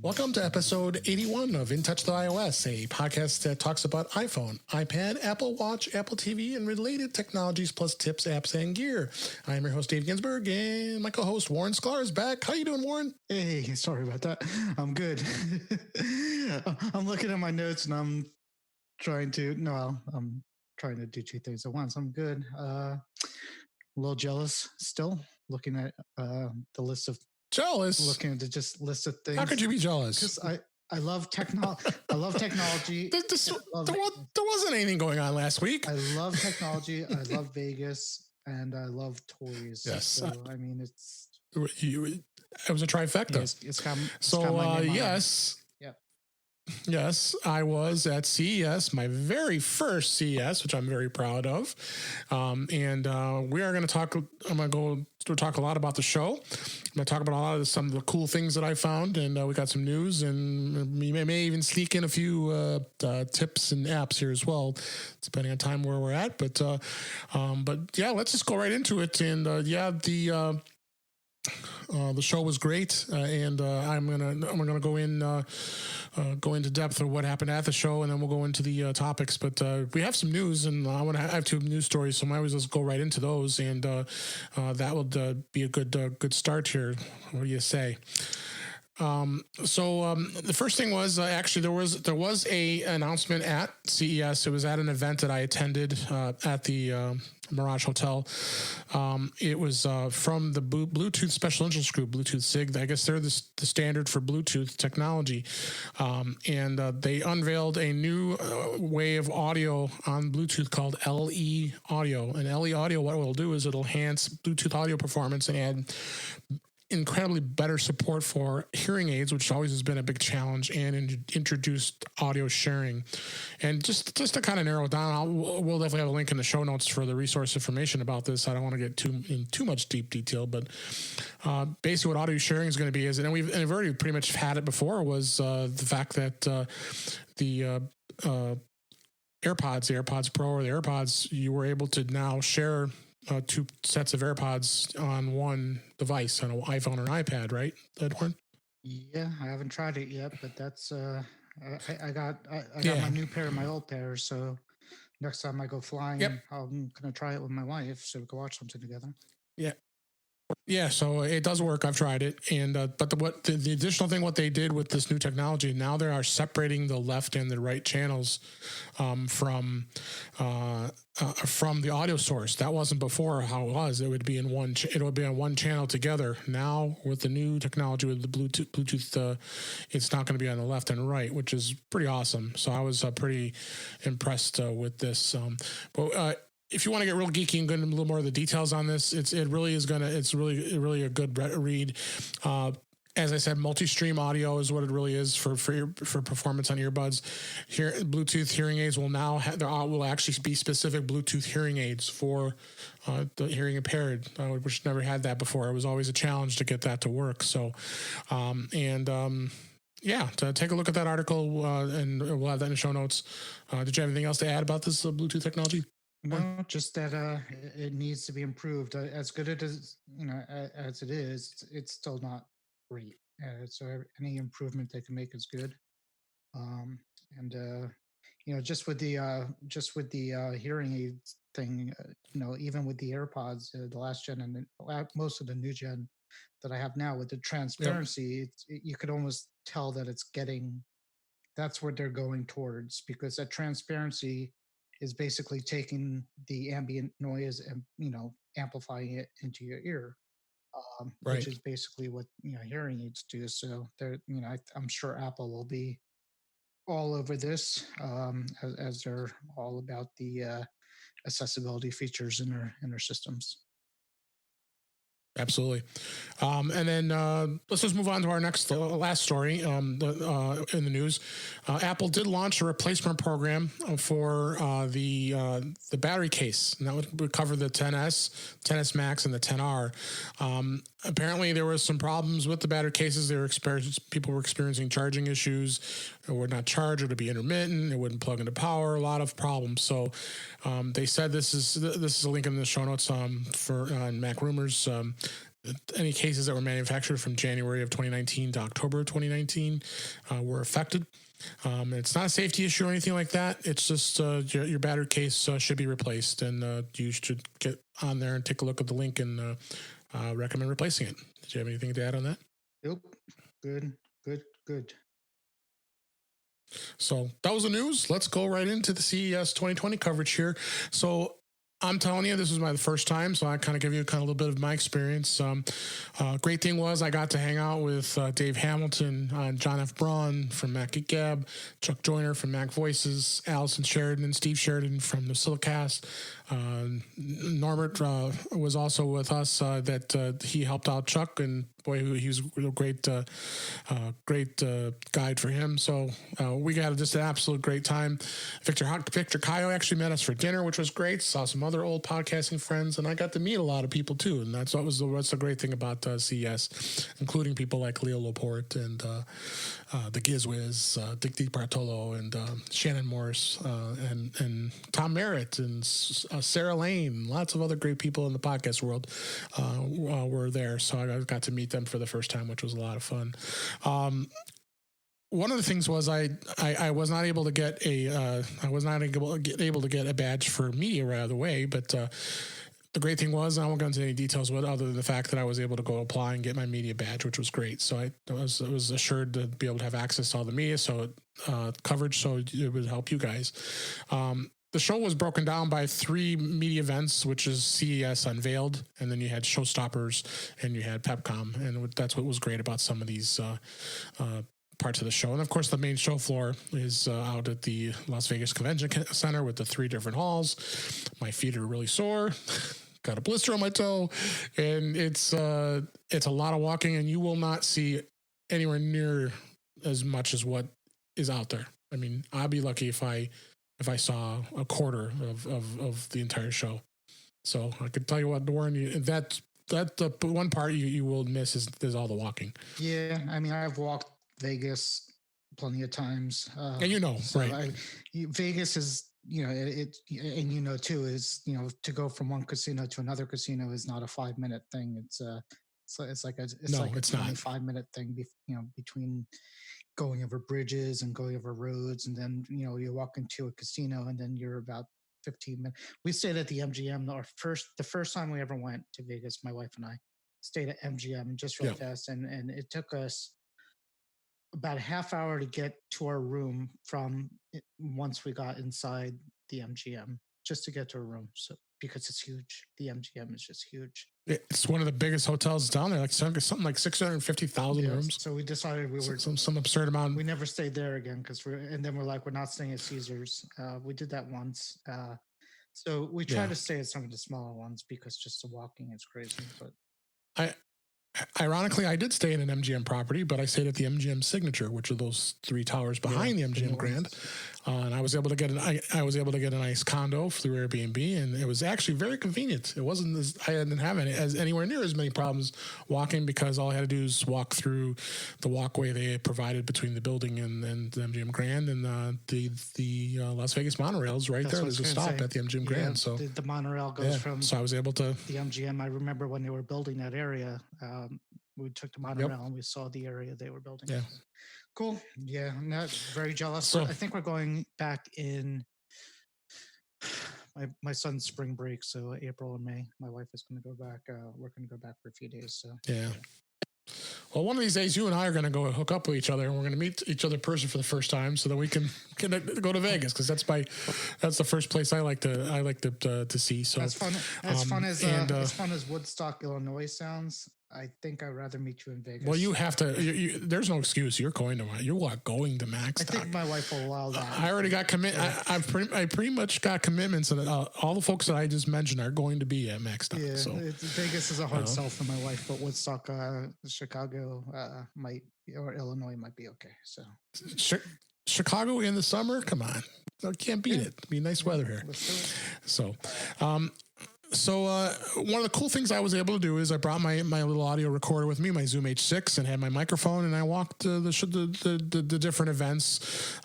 Welcome to episode 81 of In Touch with iOS, a podcast that talks about iPhone, iPad, Apple Watch, Apple TV, and related technologies plus tips, apps, and gear. I'm your host, Dave Ginsburg, and my co-host, Warren Sklar, is back. How you doing, Warren? Hey, sorry about that. I'm good. I'm looking at my notes and I'm trying to do two things at once. I'm good. A little jealous still, looking at the list of Jealous? looking at the just list of things. How could you be jealous? Because I love I love technology. There wasn't anything going on last week. I love technology. I love Vegas, and I love toys. Yes. So I mean, it was a trifecta. Yes. Yes, I was at CES, my very first CES, which I'm very proud of. And we are going to talk. I'm going to go to talk a lot about the show. I'm going to talk about some of the cool things that I found, and we got some news, and we may even sneak in a few tips and apps here as well, depending on time where we're at. But yeah, let's just go right into it. And the show was great, and I'm gonna go into depth of what happened at the show, and then we'll go into the topics. But we have some news, and I have two news stories, so I might as well go right into those, and that will be a good start here. What do you say? The first thing was actually there was a announcement at CES. It was at an event that I attended at the Mirage Hotel. It was from the Bluetooth Special Interest Group, Bluetooth SIG. I guess they're the standard for Bluetooth technology. And they unveiled a new way of audio on Bluetooth called LE Audio. And LE Audio, what it will do is it'll enhance Bluetooth audio performance and add incredibly better support for hearing aids, which always has been a big challenge, and introduced audio sharing. And just to kind of narrow it down, we'll definitely have a link in the show notes for the resource information about this. I don't want to get too much deep detail, but basically what audio sharing is going to be is, and we've already pretty much had it before, was the fact that the AirPods Pro or the AirPods, you were able to now share two sets of AirPods on one device, on an iPhone or an iPad, right, Edward? Yeah, I haven't tried it yet, but that's I got my new pair and my old pair, so next time I go flying, I'm gonna try it with my wife so we can watch something together. Yeah, so it does work. I've tried it, and but the additional thing, what they did with this new technology, now they are separating the left and the right channels from the audio source. That wasn't before how it was. It would be in one. It would be on one channel together. Now with the new technology with the Bluetooth, it's not going to be on the left and right, which is pretty awesome. So I was pretty impressed with this. If you want to get real geeky and go into a little more of the details on this, it's really a good read. As I said, multi-stream audio is what it really is for performance on earbuds. Here, Bluetooth hearing aids will now will actually be specific Bluetooth hearing aids for the hearing impaired, which never had that before. It was always a challenge to get that to work. So, to take a look at that article, and we'll have that in the show notes. Did you have anything else to add about this Bluetooth technology? No, just that it needs to be improved. As good as as it is, it's still not great. So any improvement they can make is good. Just with the hearing aids thing, even with the AirPods, the last gen and most of the new gen that I have now, with the transparency, you could almost tell that that's what they're going towards, because that transparency is basically taking the ambient noise and amplifying it into your ear, which is basically what hearing aids do. So they're I'm sure Apple will be all over this, as they're all about the accessibility features in their systems. Absolutely. And then let's just move on to our last story in the news. Apple did launch a replacement program for the battery case. And that would cover the XS, XS Max, and the XR. Apparently, there were some problems with the battery cases. People were experiencing charging issues. It would not charge. It would be intermittent. It wouldn't plug into power. A lot of problems. So they said this is a link in the show notes for Mac Rumors. any cases that were manufactured from January of 2019 to October of 2019 were affected. It's not a safety issue or anything like that. It's just your battery case should be replaced, and you should get on there and take a look at the link and recommend replacing it. Did you have anything to add on that? Nope. Good. So that was the news. Let's go right into the CES 2020 coverage here. So I'm telling you, this was my first time, so I kind of give you a little bit of my experience. Great thing was I got to hang out with Dave Hamilton, John F. Braun from Mac Geek Gab, Chuck Joyner from Mac Voices, Allison Sheridan, and Steve Sheridan from the Silicast. Norbert was also with us. That he helped out Chuck, and boy, he was a great guide for him. So we got just an absolute great time. Victor Cayo actually met us for dinner, which was great. Saw some other old podcasting friends, and I got to meet a lot of people too. And that's the great thing about CES, including people like Leo Laporte and the Gizwiz, Dick DiBartolo, and Shannon Morris, and Tom Merritt, and Sarah Lane. Lots of other great people in the podcast world were there. So I got to meet them for the first time, which was a lot of fun. One of the things was I was not able to get a badge for media right away, but the great thing was, I won't go into any details with other than the fact that I was able to go apply and get my media badge, which was great. So I was assured to be able to have access to all the media, so coverage, so it would help you guys. The show was broken down by 3 media events, which is CES Unveiled, and then you had Showstoppers, and you had PepCom, and that's what was great about some of these parts of the show. And of course, the main show floor is out at the Las Vegas Convention Center with the 3 different halls. My feet are really sore. Got a blister on my toe, and it's a lot of walking, and you will not see anywhere near as much as what is out there. I mean, I'd be lucky if I saw a quarter of the entire show. So I could tell you what, Warren, that the one part you will miss is all the walking. Yeah, I mean, I've walked Vegas plenty of times, and so right? Vegas is, it, and too, is to go from one casino to another casino is not a 5-minute thing. It's like a 25-minute thing. Between going over bridges and going over roads, and then you walk into a casino, and then you're about 15 minutes. We stayed at the MGM. The first time we ever went to Vegas, my wife and I stayed at MGM just real fast, and it took us about a half hour to get to our room from once we got inside the MGM, just to get to a room. So because it's huge, the MGM is just huge. It's one of the biggest hotels down there, like something like 650,000 rooms. So we decided we were some absurd amount. We never stayed there again and then we're like, we're not staying at Caesars. We did that once. So we try to stay at some of the smaller ones because just the walking is crazy. But ironically, I did stay in an MGM property, but I stayed at the MGM Signature, which are those 3 towers behind the MGM Grand. And I was able to get a nice condo through Airbnb, and it was actually very convenient. It wasn't I didn't have anywhere near as many problems walking, because all I had to do is walk through the walkway they provided between the building and the MGM Grand, and the Las Vegas monorails right there. There's a stop at the MGM Grand. So the monorail goes from. So I was able to the MGM. I remember when they were building that area. We took the monorail and we saw the area they were building. Yeah. Cool. Yeah. I'm not very jealous. So, I think we're going back in my son's spring break. So April and May, my wife is going to go back. We're going to go back for a few days. So yeah. Well, one of these days, you and I are going to go hook up with each other, and we're going to meet each other in person for the first time, so that we can go to Vegas, because that's the first place I like to see. So as fun as Woodstock, Illinois sounds, I think I'd rather meet you in Vegas. Well, you have to. There's no excuse. You're going to MacStock. I think my wife will allow that. I already got I pretty much got commitments, and all the folks that I just mentioned are going to be at MacStock. Yeah, so Vegas is a hard sell for my wife, but Woodstock, Chicago might, or Illinois might be okay. So Chicago in the summer, come on, I can't beat it. It'll be nice weather here. Let's do it. So, So one of the cool things I was able to do is I brought my little audio recorder with me, my Zoom H6, and had my microphone, and I walked the different events.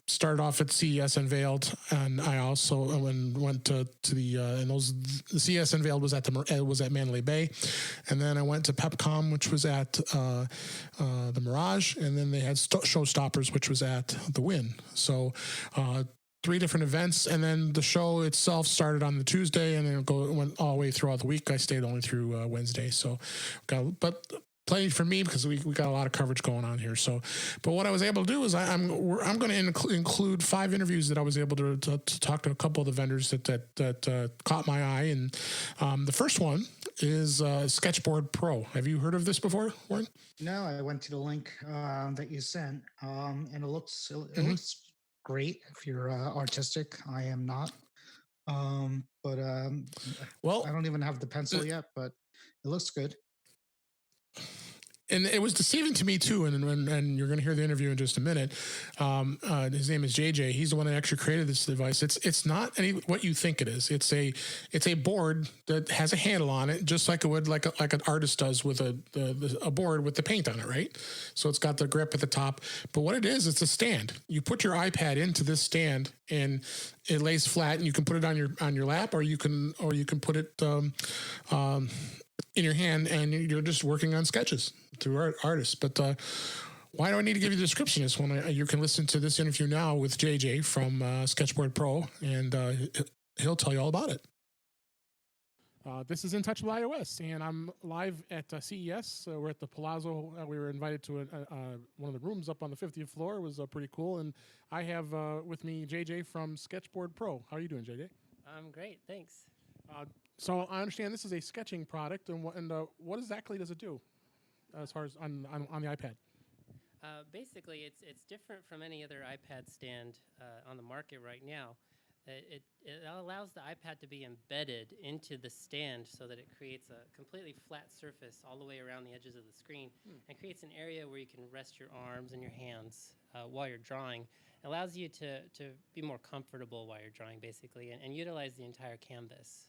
Started off at CES Unveiled, and I also went to the and the CES Unveiled was at Mandalay Bay, and then I went to PepCom, which was at the Mirage, and then they had Showstoppers, which was at the Wynn. So 3 different events, and then the show itself started on the Tuesday, and then it went all the way throughout the week. I stayed only through Wednesday, so but plenty for me because we got a lot of coverage going on here. So, but what I was able to do is I'm going to include 5 interviews that I was able to talk to a couple of the vendors that caught my eye, and the first one is Sketchboard Pro. Have you heard of this before, Warren? No, I went to the link that you sent, and it looks great if you're artistic. I am not. But Well, I don't even have the pencil yet, but it looks good. And it was deceiving to me too. And you're going to hear the interview in just a minute. His name is JJ. He's the one that actually created this device. It's not what you think it is. It's a board that has a handle on it, just like it would like an artist does with a board with the paint on it, right? So it's got the grip at the top. But what it is, it's a stand. You put your iPad into this stand, and it lays flat, and you can put it on your lap, or you can put it in your hand, and you're just working on sketches through artists. But why do I need to give you the description of this one? You can listen to this interview now with JJ from Sketchboard Pro, and he'll tell you all about it. This is In Touch with iOS, and I'm live at CES. We're at the Palazzo. We were invited to one of the rooms up on the 50th floor. It was pretty cool, and I have with me JJ from Sketchboard Pro. How are you doing, JJ? I'm great, thanks. So I understand this is a sketching product, and what exactly does it do, as far as on the iPad? Basically, it's different from any other iPad stand on the market right now. It allows the iPad to be embedded into the stand so that it creates a completely flat surface all the way around the edges of the screen and creates an area where you can rest your arms and your hands while you're drawing. It allows you to be more comfortable while you're drawing, basically, and utilize the entire canvas.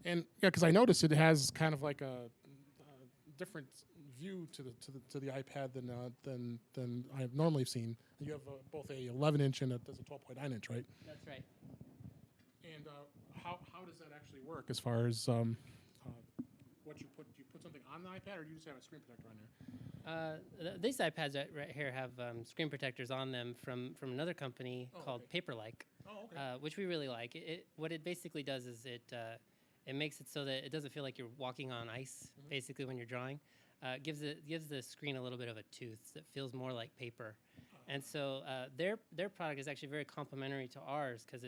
And yeah, because I noticed it has kind of like a different view to the iPad than I've normally seen. You have both a 11-inch and there's a 12.9-inch, right? That's right. And how does that actually work as far as what you put? Do you put something on the iPad, or do you just have a screen protector on there? These iPads right here have screen protectors on them from another company called Paperlike, which we really like. What it basically does is it makes it so that it doesn't feel like you're walking on ice, basically, when you're drawing. Gives the screen a little bit of a tooth that feels more like paper. And so their product is actually very complementary to ours, because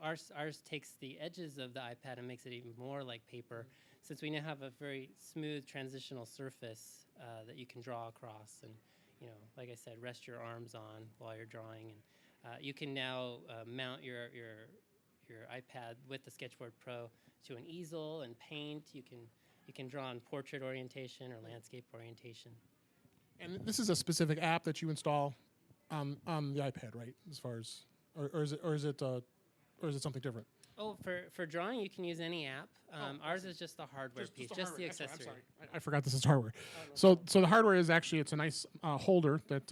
ours takes the edges of the iPad and makes it even more like paper, since we now have a very smooth transitional surface that you can draw across, and like I said, rest your arms on while you're drawing. And you can now mount your iPad with the Sketchboard Pro to an easel and paint. You can draw in portrait orientation or landscape orientation. And this is a specific app that you install on the iPad, right? As far as, or is it something different? Oh, for drawing, you can use any app. Ours is just the hardware piece, just the accessory. I'm sorry. I forgot this is hardware. So the hardware is actually, it's a nice holder that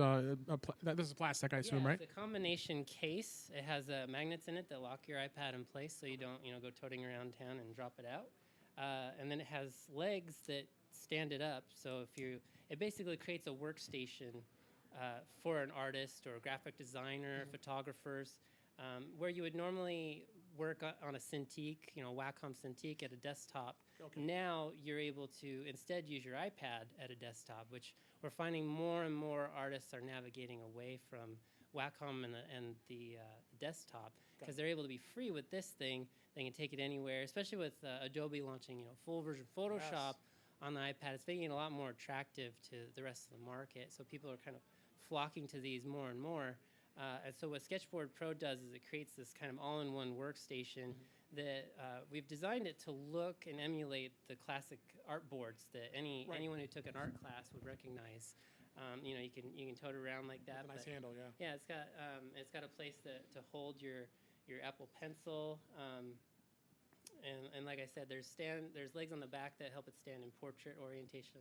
this is plastic, I assume, right? It's a combination case. It has magnets in it that lock your iPad in place, so you don't go toting around town and drop it out. And then it has legs that stand it up. So it basically creates a workstation for an artist or a graphic designer, photographers, where you would normally work on a Cintiq, Wacom Cintiq at a desktop. Okay. Now you're able to instead use your iPad at a desktop, which we're finding more and more artists are navigating away from Wacom and the desktop, because they're able to be free with this thing. They can take it anywhere, especially with Adobe launching full version Photoshop on the iPad. It's making it a lot more attractive to the rest of the market. So people are kind of flocking to these more and more. And so what Sketchboard Pro does is it creates this kind of all-in-one workstation that we've designed it to look and emulate the classic art boards that anyone who took an art class would recognize. You can tote it around like that. With a nice handle, yeah. Yeah, it's got a place to hold your Apple Pencil. And like I said, there's legs on the back that help it stand in portrait orientation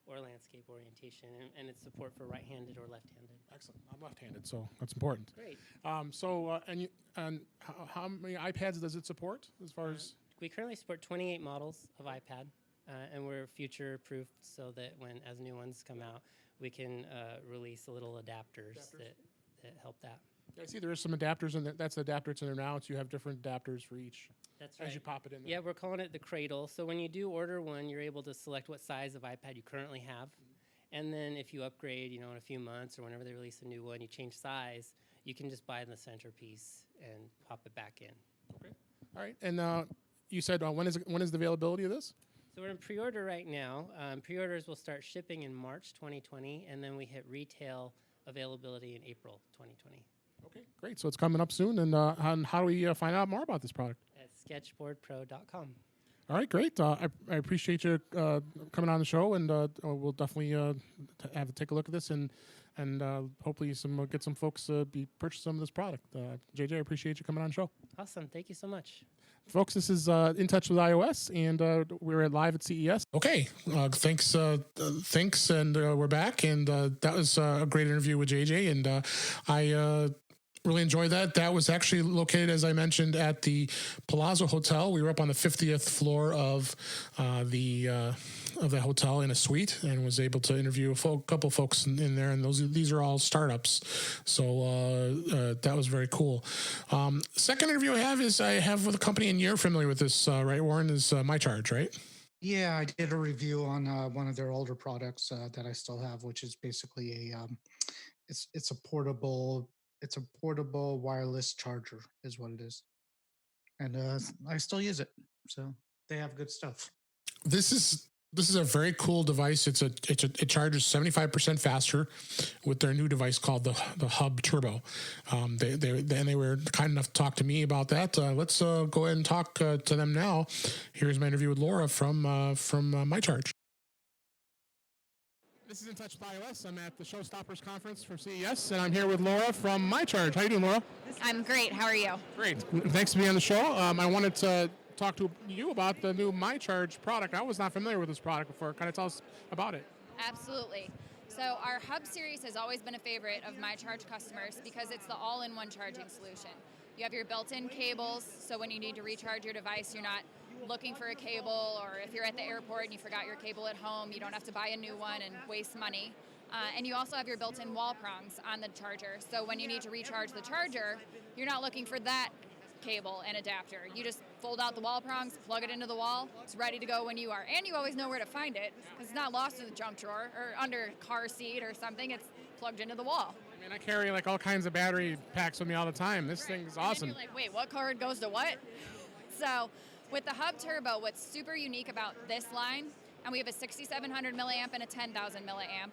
or landscape orientation, and it's support for right-handed or left-handed. Excellent. I'm left-handed, so that's important. Great. And how many iPads does it support as far as? We currently support 28 models of iPad, and we're future-proofed so that as new ones come out, we can release little adapters that help that. I see there is some adapters, and that's the adapter it's in there now. So you have different adapters for each. That's right. As you pop it in there. Yeah, we're calling it the cradle. So when you do order one, you're able to select what size of iPad you currently have. And then if you upgrade, in a few months or whenever they release a new one, you change size, you can just buy the centerpiece and pop it back in. Okay. All right. And you said when is the availability of this? So we're in pre-order right now. Pre-orders will start shipping in March 2020, and then we hit retail availability in April 2020. Okay, great. So it's coming up soon. And how do we find out more about this product? At sketchboardpro.com. All right, great. I appreciate you coming on the show, and we'll definitely take a look at this and hopefully get some folks purchase some of this product. JJ, I appreciate you coming on the show. Awesome. Thank you so much. Folks, this is In Touch with iOS, and we're live at CES. Okay, thanks, and we're back, and that was a great interview with JJ, and I really enjoyed that. That was actually located, as I mentioned, at the Palazzo Hotel. We were up on the 50th floor of the hotel in a suite, and was able to interview a couple folks in there. And these are all startups, so that was very cool. Second interview I have with a company, and you're familiar with this, right, Warren? Is MyCharge, right? Yeah, I did a review on one of their older products that I still have, which is basically it's a portable wireless charger, is what it is, and I still use it. So they have good stuff. This is a very cool device. It charges 75% faster with their new device called the Hub Turbo. They were kind enough to talk to me about that. Let's go ahead and talk to them now. Here's my interview with Laura from MyCharge. This is In Touch with iOS. I'm at the Showstoppers conference from CES, and I'm here with Laura from MyCharge. How you doing, Laura? I'm great. How are you? Great. Thanks for being on the show. I wanted to talk to you about the new MyCharge product. I was not familiar with this product before. Kind of tell us about it. Absolutely. So our Hub series has always been a favorite of MyCharge customers because it's the all-in-one charging solution. You have your built-in cables, so when you need to recharge your device, you're not looking for a cable, or if you're at the airport and you forgot your cable at home, you don't have to buy a new one and waste money. And you also have your built-in wall prongs on the charger, so when you need to recharge the charger, you're not looking for that cable and adapter. You just fold out the wall prongs, plug it into the wall, it's ready to go when you are. And you always know where to find it, because it's not lost in the junk drawer or under a car seat or something. It's plugged into the wall. I mean, I carry like all kinds of battery packs with me all the time. This thing is awesome. And you're like, wait, what cord goes to what? So with the Hub Turbo, what's super unique about this line, and we have a 6,700 milliamp and a 10,000 milliamp.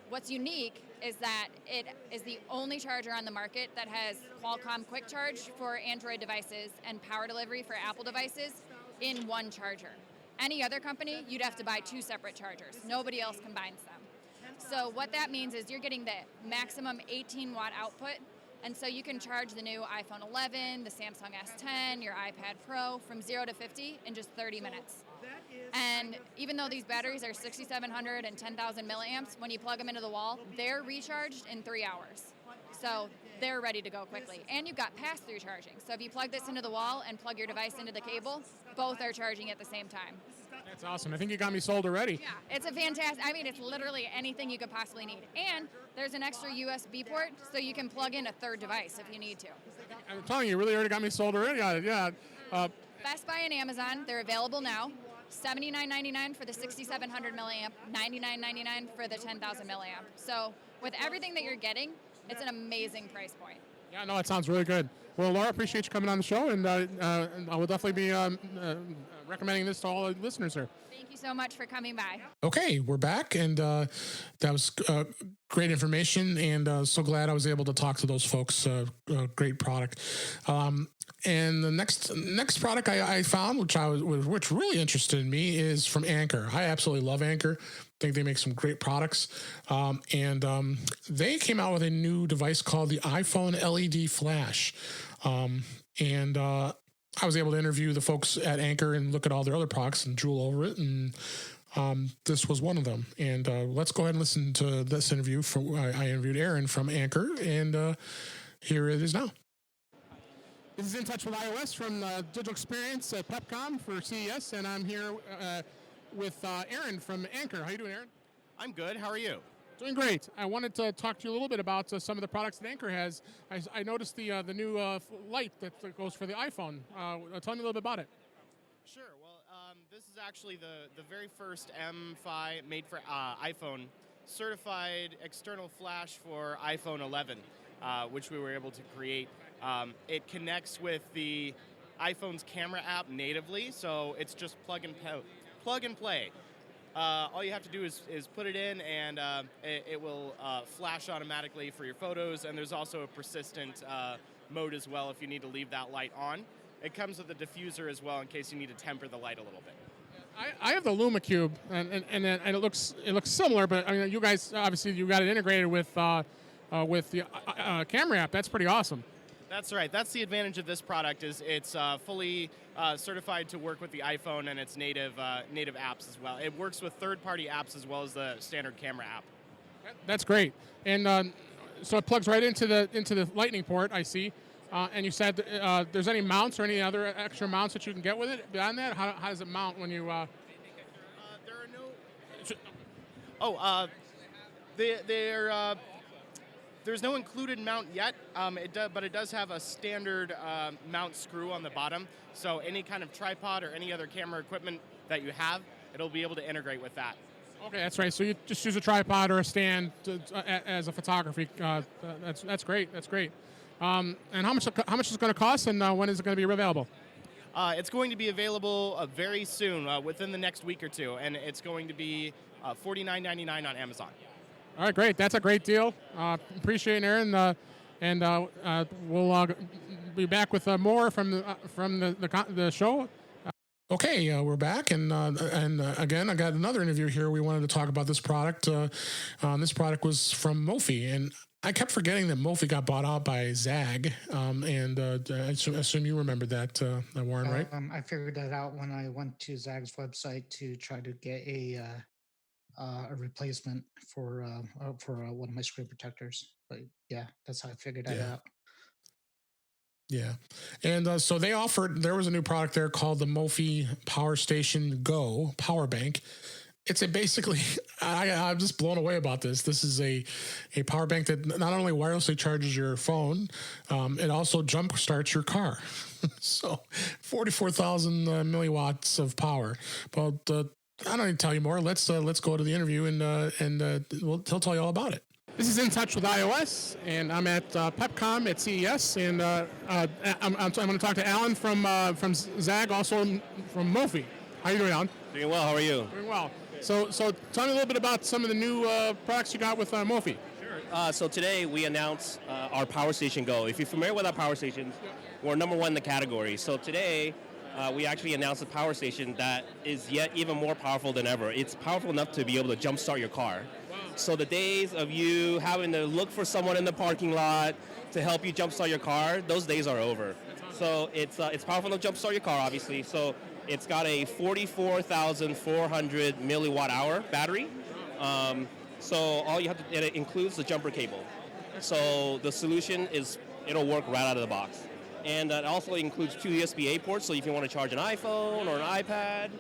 What's unique is that it is the only charger on the market that has Qualcomm Quick Charge for Android devices and power delivery for Apple devices in one charger. Any other company, you'd have to buy two separate chargers. Nobody else combines them. So what that means is you're getting the maximum 18-watt output, and so you can charge the new iPhone 11, the Samsung S10, your iPad Pro from 0 to 50 in just 30 minutes. And even though these batteries are 6,700 and 10,000 milliamps, when you plug them into the wall, they're recharged in 3 hours. So they're ready to go quickly. And you've got pass-through charging. So if you plug this into the wall and plug your device into the cable, both are charging at the same time. That's awesome. I think you got me sold already. Yeah, it's a fantastic, it's literally anything you could possibly need. And there's an extra USB port, so you can plug in a third device if you need to. I'm telling you, you really already got me sold already on it. Yeah. Best Buy and Amazon, they're available now. $79.99 for the 6,700 milliamp, $99.99 for the 10,000 milliamp. So with everything that you're getting, it's an amazing price point. Yeah, no, it sounds really good. Well, Laura, appreciate you coming on the show, and I will definitely be recommending this to all the listeners here. Thank you so much for coming by. Okay, we're back, and that was great information, and so glad I was able to talk to those folks. Great product. And the next product I found, which really interested me, is from Anker. I absolutely love Anker. I think they make some great products. And they came out with a new device called the iPhone LED Flash. I was able to interview the folks at Anker and look at all their other products and drool over it, and this was one of them. And let's go ahead and listen to this interview. I interviewed Aaron from Anker, and here it is now. This is In Touch with iOS from Digital Experience at PepCom for CES, and I'm here with Aaron from Anker. How you doing, Aaron? I'm good. How are you? Doing great. I wanted to talk to you a little bit about some of the products that Anker has. I noticed the new light that goes for the iPhone. Tell me a little bit about it. Sure. Well, this is actually the very first M5 made for iPhone certified external flash for iPhone 11, which we were able to create. It connects with the iPhone's camera app natively, so it's just plug and play. All you have to do is put it in, and it will flash automatically for your photos, and there's also a persistent mode as well if you need to leave that light on. It comes with a diffuser as well in case you need to temper the light a little bit. I have the LumaCube, and it looks similar, but I mean, you guys obviously you got it integrated with the camera app. That's pretty awesome. That's right. That's the advantage of this product is it's fully certified to work with the iPhone and its native apps as well. It works with third-party apps as well as the standard camera app. That's great. And so it plugs right into the Lightning port, I see. And you said there's any mounts or any other extra mounts that you can get with it beyond that? How does it mount when you... There are no... There's no included mount yet, but it does have a standard mount screw on the bottom. So any kind of tripod or any other camera equipment that you have, it'll be able to integrate with that. Okay, that's right. So you just use a tripod or a stand as a photography. That's great. That's great. And how much is it going to cost, and when is it going to be available? It's going to be available very soon, within the next week or two, and it's going to be $49.99 on Amazon. All right, great. That's a great deal. Appreciate it, Aaron. And we'll be back with more from the show. Okay, we're back, and again, I got another interview here. We wanted to talk about this product. This product was from Mophie, and I kept forgetting that Mophie got bought out by Zag, and I assume you remember that, Warren, right? I figured that out when I went to Zag's website to try to get a replacement for one of my screen protectors. But yeah, that's how I figured that out. Yeah. And so there was a new product there called the Mophie Power Station Go Power Bank. It's basically, I'm just blown away about this. This is a power bank that not only wirelessly charges your phone, it also jump starts your car. So 44,000 milliwatts of power. But I don't need to tell you more. Let's go to the interview, and he'll tell you all about it. This is In Touch with iOS, and I'm at PepCom at CES, and I'm going to talk to Alan from Zag, also from Mophie. How are you doing, Alan? Doing well. How are you? Doing well. So tell me a little bit about some of the new products you got with Mophie. Sure. So today we announced our Power Station Go. If you're familiar with our power stations, we're number one in the category. So today we actually announced a power station that is yet even more powerful than ever. It's powerful enough to be able to jumpstart your car. So the days of you having to look for someone in the parking lot to help you jumpstart your car, those days are over. So it's powerful enough to jumpstart your car, obviously. So it's got a 44,400 milliwatt hour battery. So all you have to, it includes the jumper cable. So the solution is it'll work right out of the box. And it also includes 2 USB-A ports, so if you want to charge an iPhone or an iPad,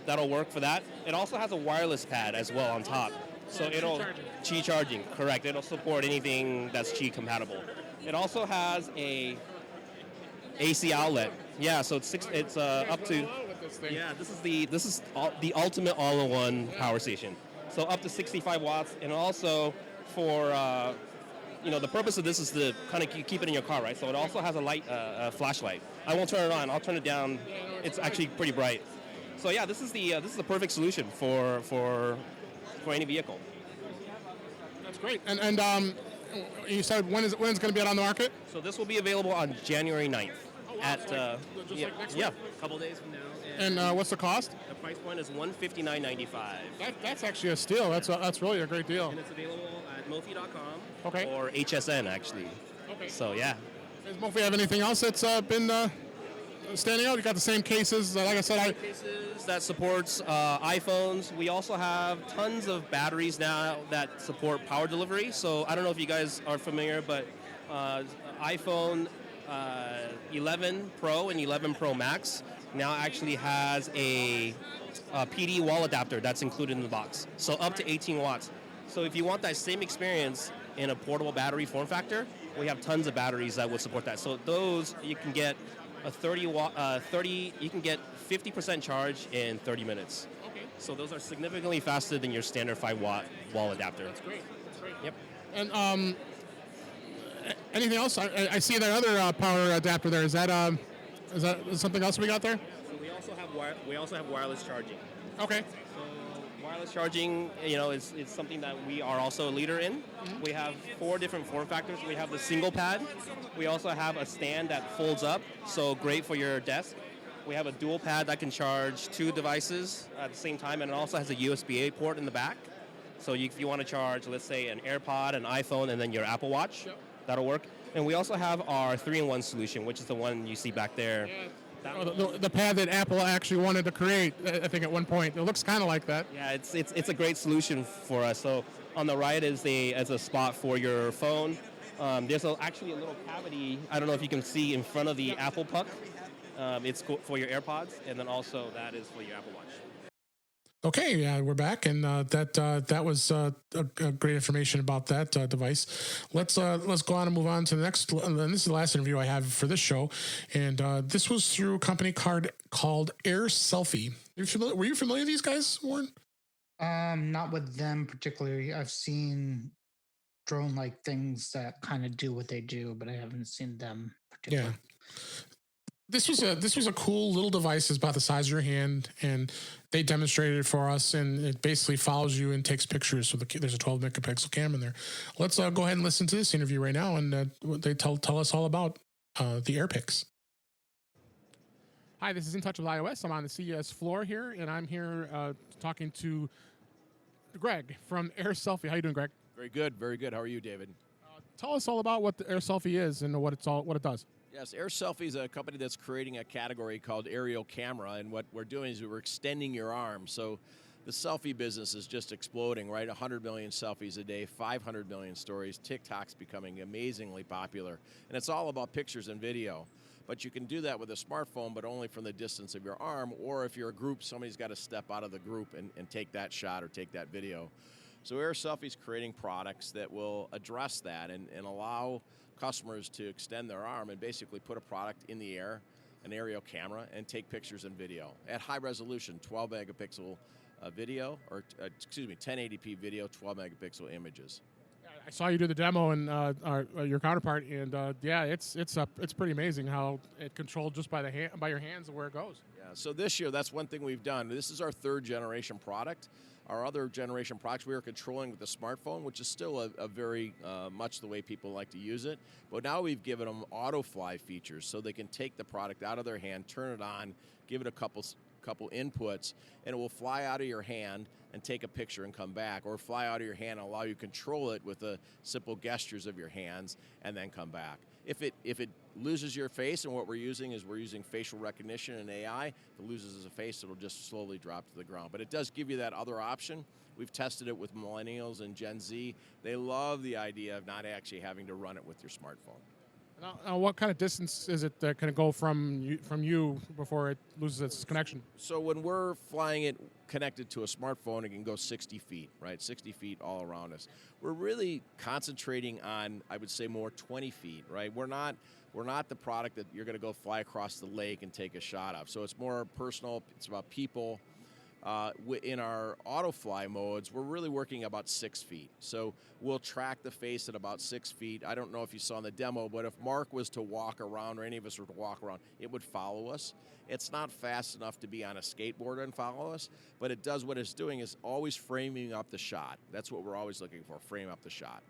that'll work for that. It also has a wireless pad as well on top. So it'll Qi charging, correct. It'll support anything that's Qi compatible. It also has a AC outlet. Yeah, so it's up to this is the ultimate all-in-one power station. So up to 65 watts, and also for the purpose of this is to kind of keep it in your car, right? So it also has a light, flashlight. I won't turn it on. I'll turn it down. It's actually pretty bright. So yeah, this is the perfect solution for any vehicle. That's great. And you said when is it going to be out on the market? So this will be available on January 9th. Oh, wow. At like next week? a couple days from now. And what's the cost? The price point is $159.95. That's actually a steal. That's really a great deal. And it's available at Mophie.com. Okay. Or HSN actually. Okay. So yeah. Does Mophie have anything else that's been standing out? You got the same cases. Like I said, Cases that supports iPhones. We also have tons of batteries now that support power delivery. So I don't know if you guys are familiar, but iPhone 11 Pro and 11 Pro Max now actually has a PD wall adapter that's included in the box. So up to 18 watts. So if you want that same experience in a portable battery form factor, we have tons of batteries that will support that. So those you can get a 30 you can get 50% charge in 30 minutes. Okay. So those are significantly faster than your standard 5-watt wall adapter. That's great. Yep. And anything else? I see that other power adapter there. Is that something else we got there? So we also have wireless charging. Okay. So wireless charging, is something that we are also a leader in. Mm-hmm. We have 4 different form factors. We have the single pad. We also have a stand that folds up, so great for your desk. We have a dual pad that can charge 2 devices at the same time, and it also has a USB-A port in the back. So if you want to charge, let's say, an AirPod, an iPhone, and then your Apple Watch, that'll work. And we also have our 3-in-1 solution, which is the one you see back there. Yeah. The pad that Apple actually wanted to create, I think at one point. It looks kind of like that. Yeah, it's a great solution for us. So on the right is a spot for your phone. There's actually a little cavity, I don't know if you can see, in front of the Apple Puck. It's for your AirPods, and then also that is for your Apple Watch. Okay, yeah, we're back, and that was a great information about that device. Let's go on and move on to the next. And this is the last interview I have for this show, and this was through a company called Air Selfie. Were you familiar with these guys, Warren? Not with them particularly. I've seen drone-like things that kind of do what they do, but I haven't seen them particularly. Yeah. This was a cool little device. It's about the size of your hand, and they demonstrated it for us, and it basically follows you and takes pictures. So there's a 12 megapixel camera in there. Let's go ahead and listen to this interview right now, and they tell us all about the AirPix. Hi, this is In Touch with iOS. I'm on the CES floor here, and I'm here talking to Greg from Air Selfie. How you doing, Greg? Very good, very good. How are you, David? Tell us all about what the Air Selfie is and what it does. Yes, Air Selfie is a company that's creating a category called aerial camera, and what we're doing is we're extending your arm. So the selfie business is just exploding, right? 100 million selfies a day, 500 million stories. TikTok's becoming amazingly popular, and it's all about pictures and video. But you can do that with a smartphone, but only from the distance of your arm, or if you're a group, somebody's got to step out of the group and take that shot or take that video. So Air Selfie's creating products that will address that and allow customers to extend their arm and basically put a product in the air, an aerial camera, and take pictures and video at high resolution, 12 megapixel video, or 1080p video, 12 megapixel images. I saw you do the demo and your counterpart, and yeah, it's pretty amazing how it controlled just by your hands and where it goes. Yeah. So this year, that's one thing we've done. This is our 3rd generation product. Our other generation products we are controlling with the smartphone, which is still a very much the way people like to use it. But now we've given them auto fly features, so they can take the product out of their hand, turn it on, give it a couple inputs, and it will fly out of your hand and take a picture and come back, or fly out of your hand and allow you to control it with the simple gestures of your hands and then come back. If it loses your face, and what we're using facial recognition and AI, if it loses a face, it'll just slowly drop to the ground. But it does give you that other option. We've tested it with millennials and Gen Z. They love the idea of not actually having to run it with your smartphone. Now, what kind of distance is it that can go from you before it loses its connection? So when we're flying it connected to a smartphone, it can go 60 feet, right? 60 feet all around us. We're really concentrating on, I would say, more 20 feet, right? We're not the product that you're going to go fly across the lake and take a shot of. So it's more personal. It's about people. In our auto fly modes, we're really working about 6 feet. So we'll track the face at about 6 feet. I don't know if you saw in the demo, but if Mark was to walk around, or any of us were to walk around, it would follow us. It's not fast enough to be on a skateboard and follow us, but it does what it's doing is always framing up the shot. That's what we're always looking for, frame up the shot.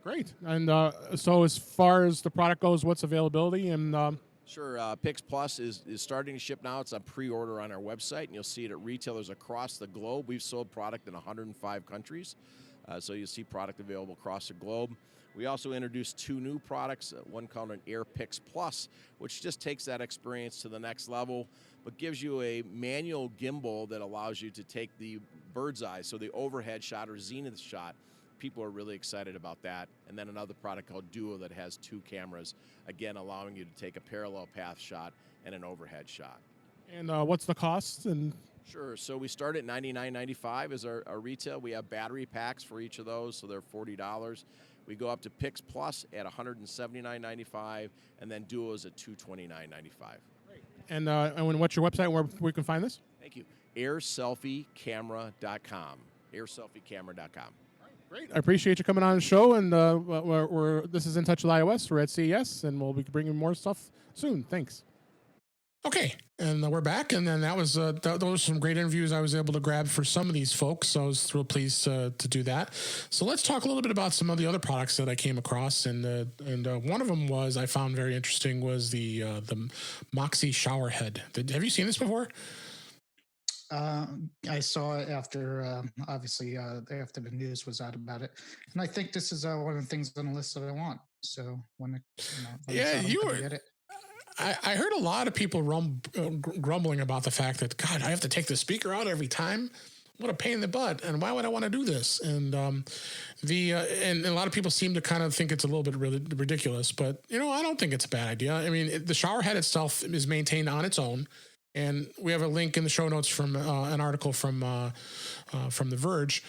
Great. And so as far as the product goes, what's availability? And Sure. Pix Plus is starting to ship now. It's on pre-order on our website, and you'll see it at retailers across the globe. We've sold product in 105 countries, so you'll see product available across the globe. We also introduced 2 new products, one called an AirPix Plus, which just takes that experience to the next level, but gives you a manual gimbal that allows you to take the bird's eye, so the overhead shot or zenith shot. People are really excited about that. And then another product called Duo that has 2 cameras, again allowing you to take a parallel path shot and an overhead shot. And what's the cost? And Sure. So we start at $99.95 as our retail. We have battery packs for each of those, so they're $40. We go up to Pix Plus at $179.95, and then Duos at $229.95. and what's your website where we can find this? Thank you. AirSelfieCamera.com. AirSelfieCamera.com. Great. I appreciate you coming on the show. And this is In Touch with iOS. We're at CES, and we'll be bringing more stuff soon. Thanks. Okay, and we're back, and then that was those were some great interviews I was able to grab for some of these folks, so I was real pleased to do that. So let's talk a little bit about some of the other products that I came across, and one of them was I found very interesting was the Moxie showerhead. Have you seen this before? I saw it after, obviously, after the news was out about it, and I think this is one of the things on the list that I want. So when it's you out, were. get it. I heard a lot of people grumbling about the fact that, God, I have to take the speaker out every time. What a pain in the butt. And why would I want to do this? And and a lot of people seem to kind of think it's a little bit really ridiculous, but I don't think it's a bad idea. I mean, the shower head itself is maintained on its own. And we have a link in the show notes from an article from The Verge.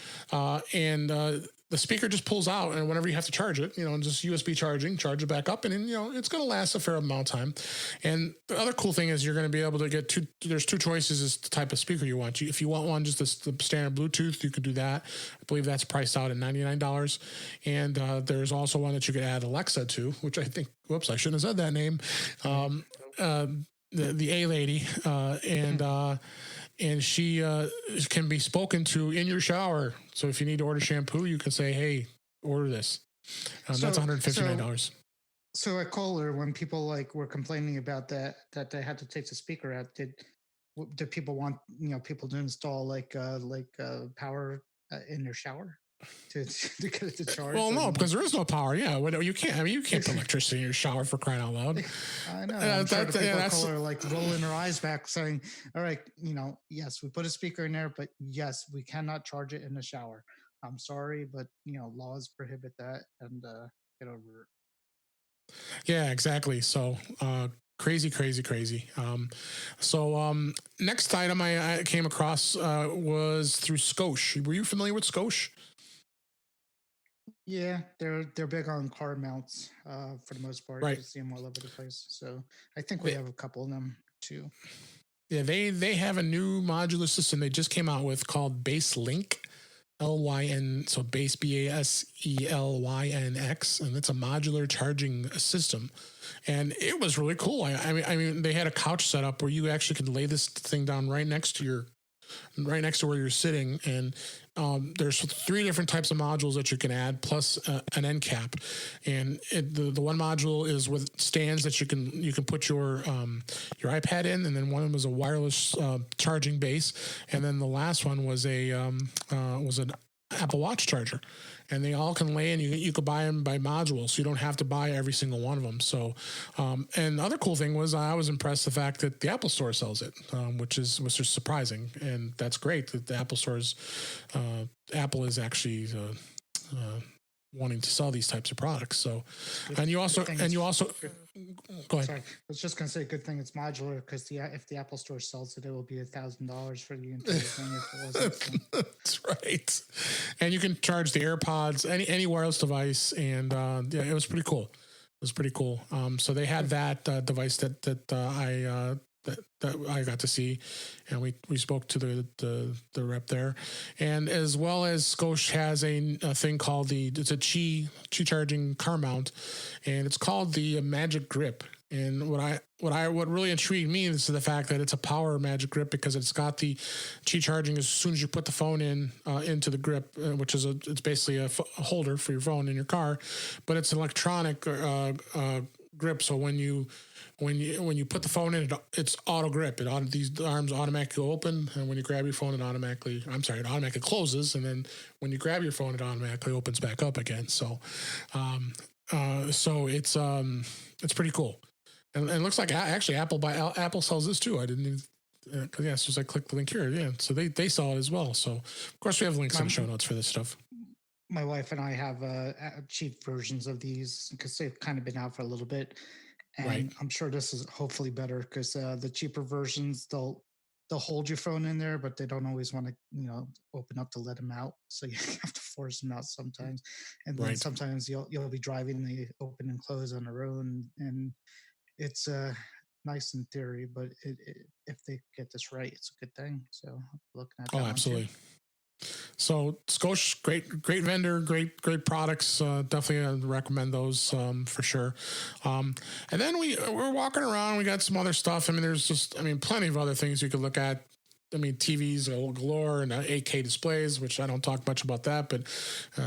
The speaker just pulls out, and whenever you have to charge it, just USB charging, charge it back up, and then, it's going to last a fair amount of time. And the other cool thing is you're going to be able to get there's 2 choices as the type of speaker you want. If you want one, just the standard Bluetooth, you can do that. I believe that's priced out at $99. And there's also one that you could add Alexa to, which I think, whoops, I shouldn't have said that name. The A lady, and she can be spoken to in your shower. So if you need to order shampoo, you can say, "Hey, order this." That's $159. So at Kohler, when people were complaining about that they had to take the speaker out, did people want people to install power in their shower to get it to charge? Well, no, because there is no power. Yeah, you can't. I mean, you can't put electricity in your shower, for crying out loud. I know. I'm sure the people at Kohler are rolling their eyes back, saying, "All right, yes, we put a speaker in there, but yes, we cannot charge it in the shower. I'm sorry, but laws prohibit that, and get over it." Yeah, exactly. So crazy. Next item I came across was through Skosh. Were you familiar with Skosh? Yeah, they're big on car mounts for the most part. Right. You see them all over the place. So I think we have a couple of them too. Yeah, they have a new modular system they just came out with called Base Link. LYN, so base BASELYNX, and it's a modular charging system, and it was really cool. I mean, they had a couch set up where you actually could lay this thing down right next to where you're sitting, and there's 3 different types of modules that you can add, plus an end cap. And the one module is with stands that you can put your iPad in, and then one of them was a wireless charging base, and then the last one was an Apple Watch charger. And they all can lay in. You could buy them by modules, so you don't have to buy every single one of them. So, and the other cool thing was I was impressed the fact that the Apple Store sells it, which is surprising, and that's great that the Apple Store's Apple is actually wanting to sell these types of products. So, and you also go ahead. Sorry, I was just going to say, good thing it's modular, because if the Apple Store sells it, it will be $1,000 for the entire thing if it wasn't. So. That's right. And you can charge the AirPods, any wireless device, and yeah, it was pretty cool. It was pretty cool. So they had that device that I got to see, and we spoke to the rep there, and as well as Skosh has a thing called it's a Qi charging car mount, and it's called the Magic Grip. And what really intrigued me is the fact that it's a power Magic Grip, because it's got the Qi charging as soon as you put the phone into the grip, which is it's basically a holder for your phone in your car, but it's an electronic grip. So when you put the phone in, it's auto grip. These arms automatically open, and when you grab your phone, it automatically closes, and then when you grab your phone, it automatically opens back up again. So, so it's pretty cool, and it looks like actually Apple sells this too. I didn't even. Yeah, as soon as I click the link here, yeah, so they sell it as well. So of course we have links in the show notes for this stuff. My wife and I have cheap versions of these because they've kind of been out for a little bit, and Right. I'm sure this is hopefully better because the cheaper versions they'll hold your phone in there, but they don't always want to open up to let them out, so you have to force them out sometimes, and then Right. sometimes you'll be driving, they open and close on their own, and it's nice in theory, but if they get this right, it's a good thing. So looking at that one too. Absolutely. So Scotia, great vendor, great products. Definitely recommend those for sure. And then we're walking around. We got some other stuff. I mean, there's plenty of other things you could look at. I mean, TVs galore and 8K displays, which I don't talk much about that, but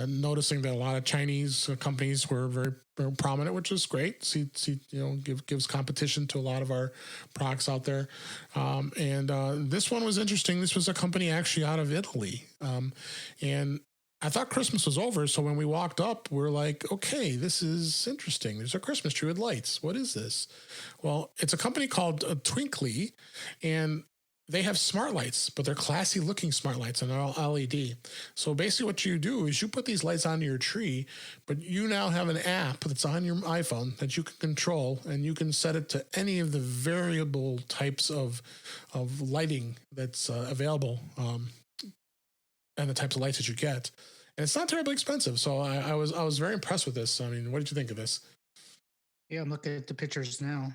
noticing that a lot of Chinese companies were very, very prominent, which is great. Gives competition to a lot of our products out there. And this one was interesting. This was a company actually out of Italy. And I thought Christmas was over. So when we walked up, we're like, okay, this is interesting. There's a Christmas tree with lights. What is this? Well, it's a company called Twinkly, and they have smart lights, but they're classy looking smart lights and they're all LED. So basically what you do is you put these lights onto your tree, but you now have an app that's on your iPhone that you can control, and you can set it to any of the variable types of lighting that's available, and the types of lights that you get. And it's not terribly expensive. So I was very impressed with this. I mean, what did you think of this? Yeah, I'm looking at the pictures now.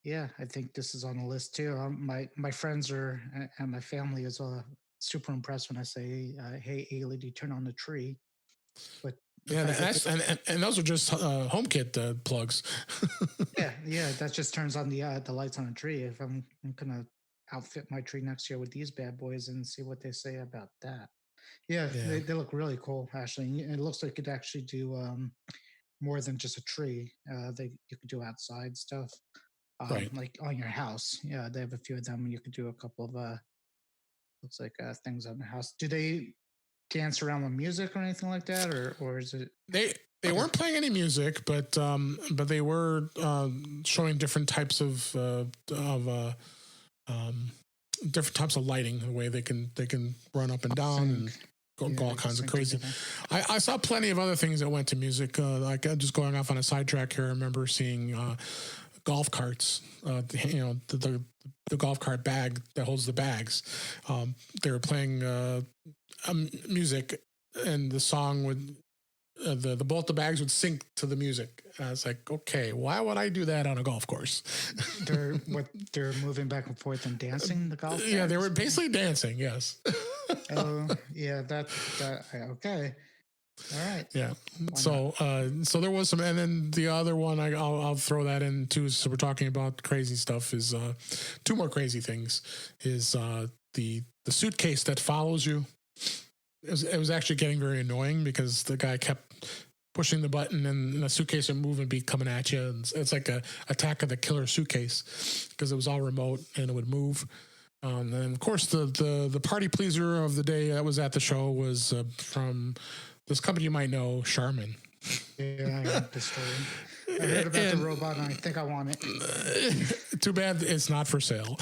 Yeah, I think this is on the list too. My friends and my family is super impressed when I say, "Hey, LED, turn on the tree." But Yeah, and those are just HomeKit plugs. yeah, that just turns on the lights on a tree. If I'm gonna outfit my tree next year with these bad boys and see what they say about that. Yeah, Yeah. they look really cool. Actually, it looks like it actually do more than just a tree. You could do outside stuff. Right. Like on your house. Yeah, they have a few of them. You could do a couple of looks like things on the house. Do they dance around with music or anything like that, or is it? They weren't playing any music, but they were showing different types of different types of lighting, the way they can run up and down and go all kinds of crazy. I saw plenty of other things that went to music. Like just going off on a sidetrack here, I remember seeing golf carts, the golf cart bag that holds the bags. They were playing music, and the song would both the bags would sync to the music. I was like, okay, why would I do that on a golf course? They're moving back and forth and dancing the golf. Yeah, they were basically dancing. Yes. Oh, yeah, that okay. All right. Yeah. So there was some, and then the other one I'll throw that in too. So we're talking about crazy stuff. Is two more crazy things. Is the suitcase that follows you. It was actually getting very annoying because the guy kept pushing the button and the suitcase would move and be coming at you. And it's like a Attack of the Killer Suitcase because it was all remote and it would move. And of course the party pleaser of the day that was at the show was from this company you might know, Charmin. Yeah, I heard the story. I heard about the robot, and I think I want it. Too bad it's not for sale.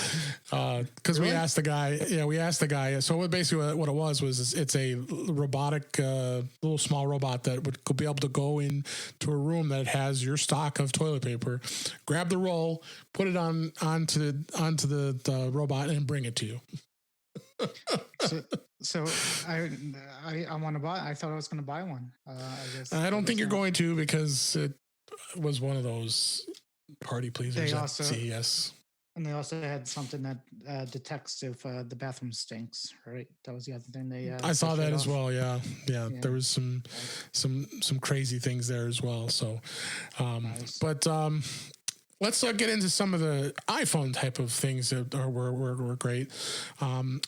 Because Really? we asked the guy. So basically what it was it's a robotic, little small robot that could be able to go into a room that has your stock of toilet paper, grab the roll, put it onto the robot, and bring it to you. So I want to buy. I thought I was going to buy one. I guess I don't think you're going to, because it was one of those party pleasers at CES. And they also had something that detects if the bathroom stinks. Right, that was the other thing they. I saw that as off. well. Yeah, there was some crazy things there as well. So, Nice. but let's get into some of the iPhone type of things that were great.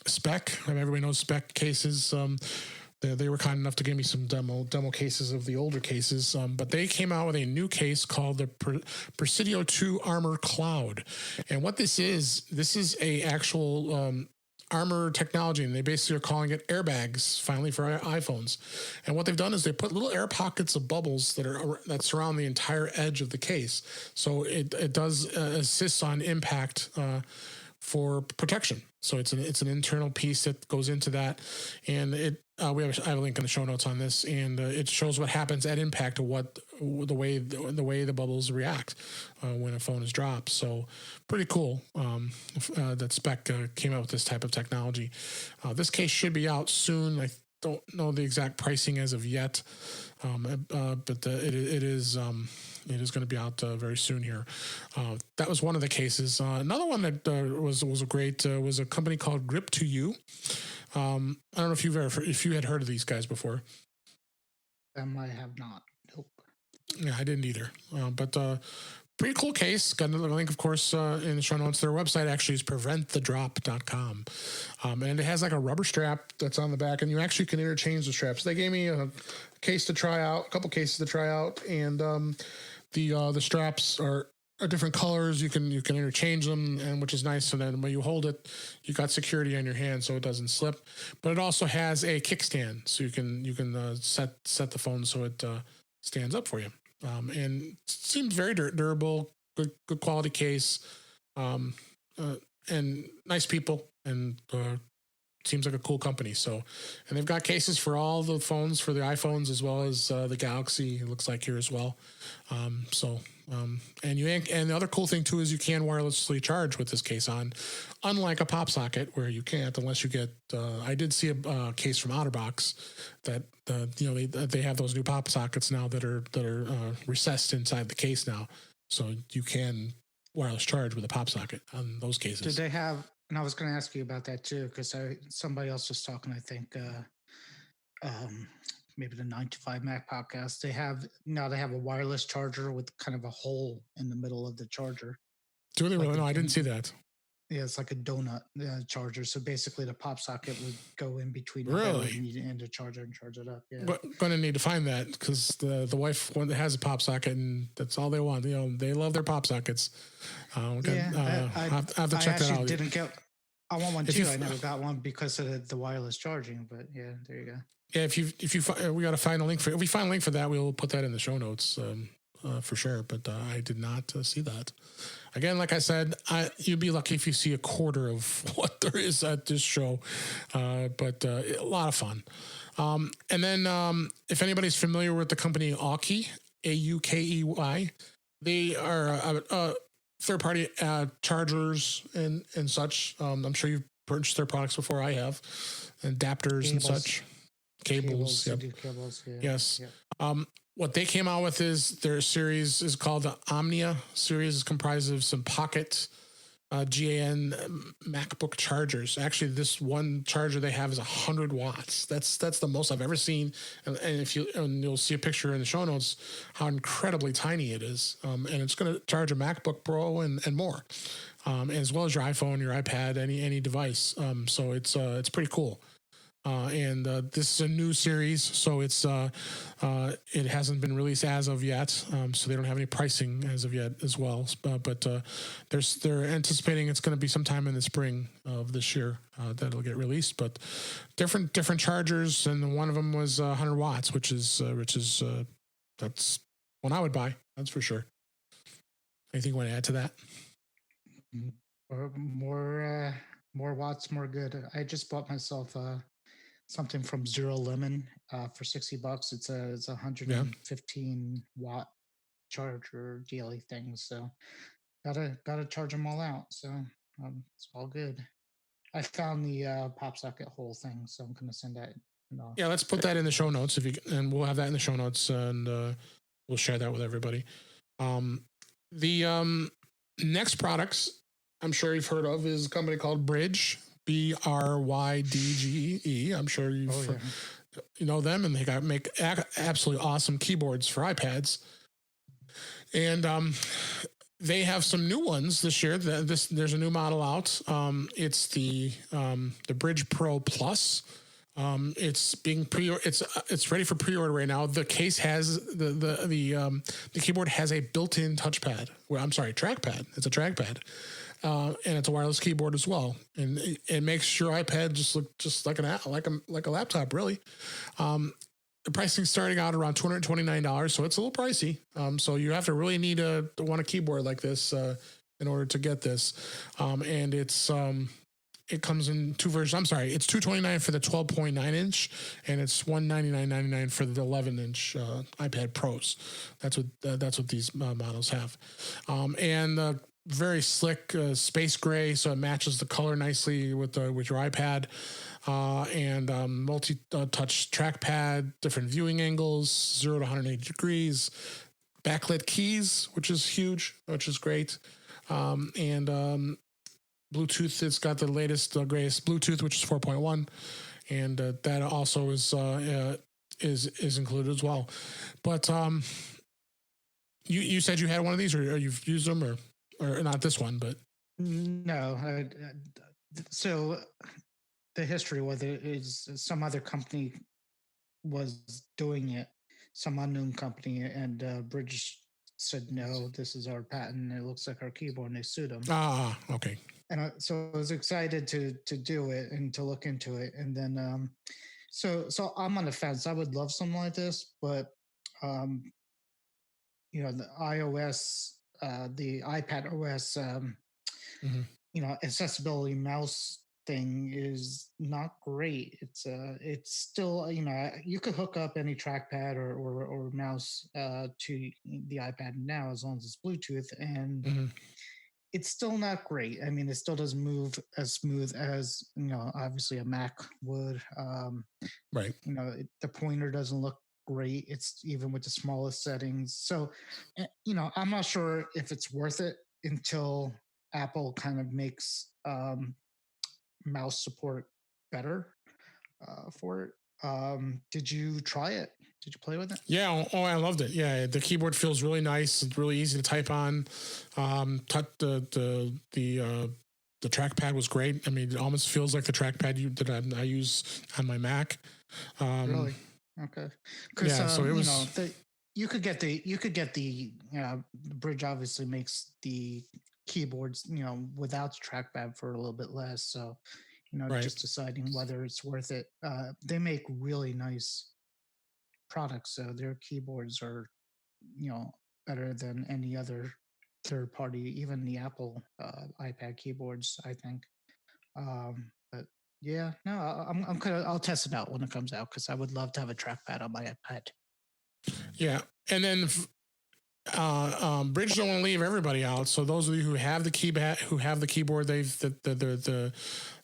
Spec, everybody knows spec cases. They were kind enough to give me some demo cases of the older cases, but they came out with a new case called the Presidio 2 Armor Cloud. And what this is a actual armor technology, and they basically are calling it airbags finally for iPhones. And what they've done is they put little air pockets of bubbles that surround the entire edge of the case. So it does assist on impact for protection. So it's an internal piece that goes into that, and I have a link in the show notes on this, and it shows what happens at impact, the way the bubbles react when a phone is dropped. So pretty cool that Spec came out with this type of technology. This case should be out soon. I don't know the exact pricing as of yet, but it is going to be out very soon here. That was one of the cases. Another one that was great was a company called Grip to You. I don't know if you had heard of these guys before. I have not. Nope. Yeah, I didn't either. But pretty cool case. Got another link, of course, in the show notes. Their website actually is preventthedrop.com. And it has like a rubber strap that's on the back, and you actually can interchange the straps. They gave me a case to try out, a couple cases to try out, and the straps are different colors. You can interchange them, and which is nice. So then when you hold it, you got security on your hand, so it doesn't slip. But it also has a kickstand, so you can set the phone so it stands up for you. And it seems very durable, good quality case, and nice people, and seems like a cool company. So, and they've got cases for all the phones, for the iPhones as well as the Galaxy. It looks like here as well. And the other cool thing too is you can wirelessly charge with this case on, unlike a pop socket where you can't unless you get. I did see a case from OtterBox that they have those new pop sockets now that are recessed inside the case now, so you can wireless charge with a pop socket on those cases. Did they have? And I was going to ask you about that too, because somebody else was talking. I think maybe the 9 to 5 Mac podcast. They have a wireless charger with kind of a hole in the middle of the charger. Do they really? No, I didn't see that. Yeah, it's like a donut charger. So basically, the pop socket would go in between really? and the charger and charge it up. Yeah, but going to need to find that because the wife has a pop socket and that's all they want. They love their pop sockets. I have to check that out. I want one too. I never got one because of the wireless charging. But yeah, there you go. Yeah, we got to find a link for. If we find a link for that, we'll put that in the show notes for sure. But I did not see that. Again, like I said, you'd be lucky if you see a quarter of what there is at this show. But a lot of fun. And then if anybody's familiar with the company Aukey, Aukey, they are third-party chargers and such. I'm sure you've purchased their products before. I have, adapters and such. Cables. Yep. Cables, yeah. Yes. Yeah. What they came out with is their series is called the Omnia series. Is comprised of some pocket GAN MacBook chargers. Actually, this one charger they have is 100 watts. That's the most I've ever seen. And you'll see a picture in the show notes how incredibly tiny it is. And it's going to charge a MacBook Pro and more, as well as your iPhone, your iPad, any device. So it's pretty cool. And this is a new series, so it hasn't been released as of yet. So they don't have any pricing as of yet as well. But they're anticipating it's going to be sometime in the spring of this year that it'll get released. But different chargers, and one of them was 100 watts, which is that's one I would buy. That's for sure. Anything you want to add to that? Or more watts, more good. I just bought myself something from Zero Lemon for $60. It's a 115 watt charger daily thing. So gotta charge them all out. So it's all good. I found the pop socket hole thing, so I'm gonna send that. Yeah, let's put that in the show notes and we'll have that in the show notes, and we'll share that with everybody. The next products I'm sure you've heard of is a company called Bridge. BRYDGE. I'm sure you know them, and they make absolutely awesome keyboards for iPads. And they have some new ones this year. There's a new model out. It's the Bridge Pro Plus. It's being it's ready for pre-order right now. The case has the keyboard has a built-in touchpad. Well, I'm sorry, trackpad. It's a trackpad, and it's a wireless keyboard as well. And it makes your iPad just look just like like a laptop, really. The pricing starting out around $229, so it's a little pricey. So you have to really need to want a keyboard like this in order to get this. And it comes in two versions. I'm sorry, it's $229 for the 12.9 inch, and it's $199.99 for the 11 inch iPad Pros. That's what these models have, and very slick space gray, so it matches the color nicely with your iPad, and multi-touch trackpad, different viewing angles, 0 to 180 degrees, backlit keys, which is huge, which is great, and Bluetooth. It's got the latest, greatest Bluetooth, which is 4.1, and that also is included as well. But you said you had one of these, or you've used them, or not this one, but No. So the history with it is some other company was doing it, some unknown company, and British said no, this is our patent. It looks like our keyboard, and they sued them. Okay. And so I was excited to do it and to look into it. And then so I'm on the fence. I would love something like this, but the iOS, the iPad OS, accessibility mouse thing is not great. It's still, you could hook up any trackpad or mouse to the iPad now, as long as it's Bluetooth, and it's still not great. I mean, it still doesn't move as smooth as, obviously a Mac would. Right. The pointer doesn't look great. It's even with the smallest settings. So, I'm not sure if it's worth it until Apple kind of makes mouse support better for it. Did you try it? Did you play with it? Yeah. Oh, I loved it. Yeah, the keyboard feels really nice. It's really easy to type on. The trackpad was great. I mean, it almost feels like the trackpad that I use on my Mac. Really? Okay. Yeah. So it was. You could get the Bridge obviously makes the keyboards without the trackpad for a little bit less. So Right. just deciding whether it's worth it. They make really nice products, so their keyboards are better than any other third party, even the Apple iPad keyboards, I think. But yeah, no, I'll test it out when it comes out, because I would love to have a trackpad on my iPad. Yeah, and then Bridge don't want to leave everybody out. So those of you who have the keyboard, they've the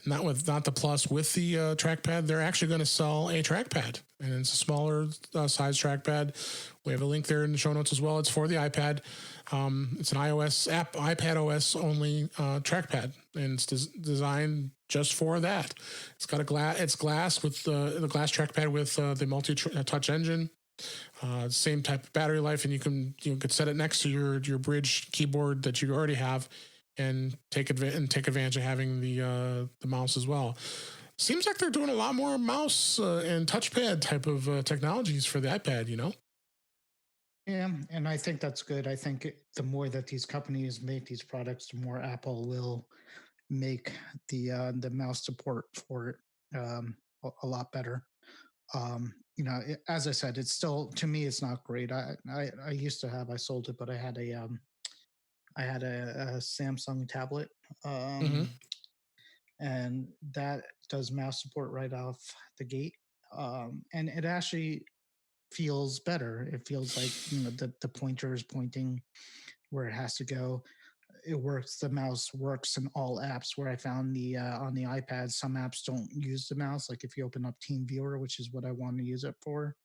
not the Plus with the trackpad, they're actually going to sell a trackpad, and it's a smaller size trackpad. We have a link there in the show notes as well. It's for the iPad. It's an iOS app, iPad OS only trackpad, and it's designed just for that. It's got it's glass with the glass trackpad with the multi-touch engine. Same type of battery life, and you could set it next to your Bridge keyboard that you already have, and take advantage of having the mouse as well. Seems like they're doing a lot more mouse and touchpad type of technologies for the iPad. Yeah, and I think that's good. I think the more that these companies make these products, the more Apple will make the mouse support for it a lot better. As I said, it's still, to me, it's not great. I used to have, I sold it, but I had a Samsung tablet, and that does mouse support right off the gate, and it actually feels better. It feels like the pointer is pointing where it has to go. It works. The mouse works in all apps. Where I found on the iPad, some apps don't use the mouse. Like if you open up TeamViewer, which is what I want to use it for,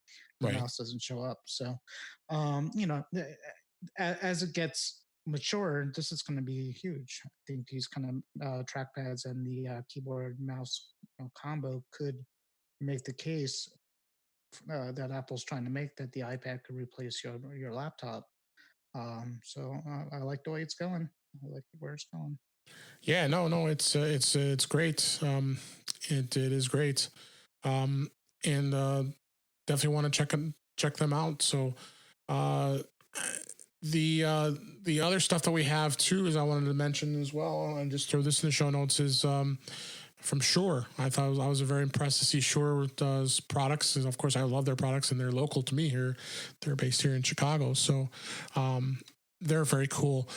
the mouse doesn't show up. So, as it gets mature, this is going to be huge. I think these kind of trackpads and the keyboard mouse combo could make the case that Apple's trying to make, that the iPad could replace your laptop. So I like the way it's going. I like where it's going. Yeah, no, it's great. It is great. and definitely want to check them out. So uh, the other stuff that we have too is I wanted to mention as well, and just throw this in the show notes, is from Shure. I was very impressed to see Shure does products, and of course I love their products, and they're local to me here. They're based here in Chicago, so they're very cool.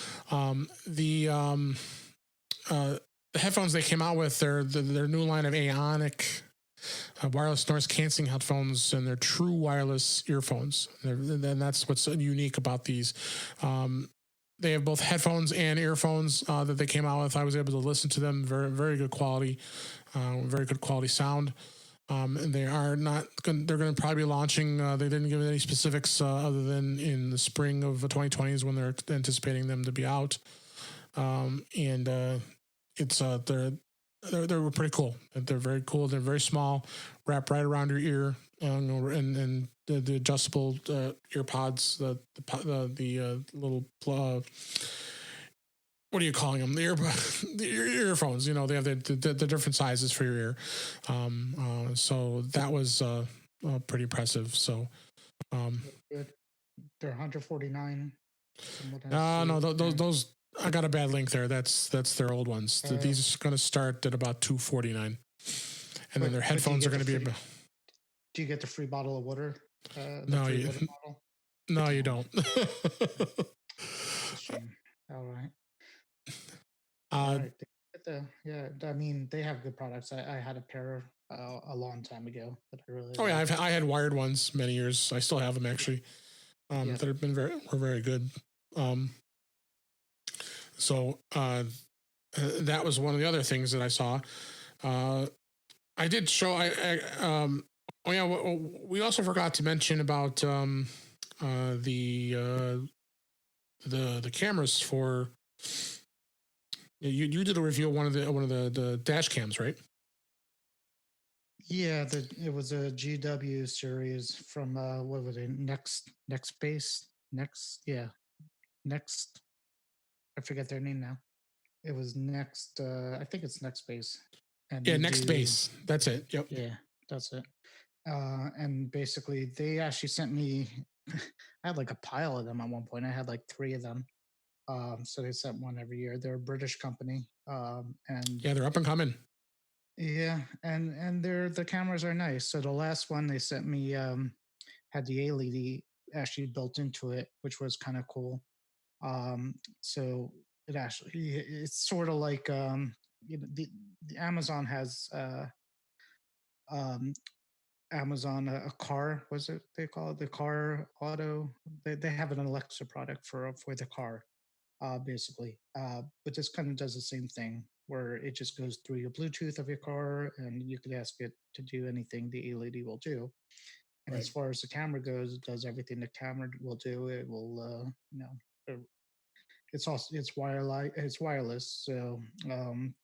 The headphones they came out with, their new line of Ionic wireless noise canceling headphones, and they're true wireless earphones. And that's what's unique about these. They have both headphones and earphones that they came out with. I was able to listen to them. Very, very good quality, very good quality sound. And they are not. They're going to probably be launching. They didn't give any specifics other than in the spring of 2020 is when they're anticipating them to be out. It's they're pretty cool. They're very cool. They're very small, wrap right around your ear, and the adjustable ear pods, the little what are you calling them? The earphones. You know, they have the different sizes for your ear. So that was pretty impressive. So Good. They're 149. no, those. I got a bad link there. That's their old ones. These are going to start at about $249, and then their headphones are going to be. Do you get the free bottle of water? No, you don't. All right. I mean, they have good products. I had a pair a long time ago that I really. Oh yeah, I had wired ones many years. I still have them actually. That have been were very good. So that was one of the other things that I saw. I did show. We also forgot to mention about the cameras for. You did a review of one of the dash cams, right? Yeah, it was a GW series from what was it? Next. I forget their name now. It was Next. I think it's Next Base. And Next Base. That's it. Yep. Yeah, that's it. And basically, they actually sent me. I had like a pile of them at one point. I had like 3 of them. So they sent one every year. They're a British company. And yeah, they're up and coming. Yeah, and the cameras are nice. So the last one they sent me had the LED actually built into it, which was kind of cool. So it's sort of like the Amazon has Amazon a car, was it they call it the car auto? They have an Alexa product for the car, basically. But this kind of does the same thing where it just goes through your Bluetooth of your car, and you could ask it to do anything the LED will do. And as far as the camera goes, it does everything the camera will do. It will, it's wireless, so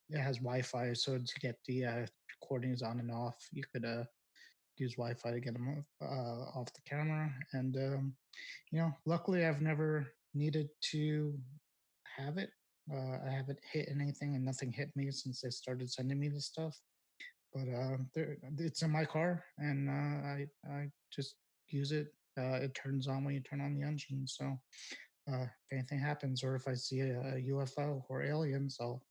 it has Wi-Fi. So to get the recordings on and off, you could use Wi-Fi to get them off the camera. And luckily, I've never needed to have it. I haven't hit anything, and nothing hit me since they started sending me this stuff. But it's in my car, and I just use it. It turns on when you turn on the engine. So if anything happens, or if I see a UFO or aliens, I'll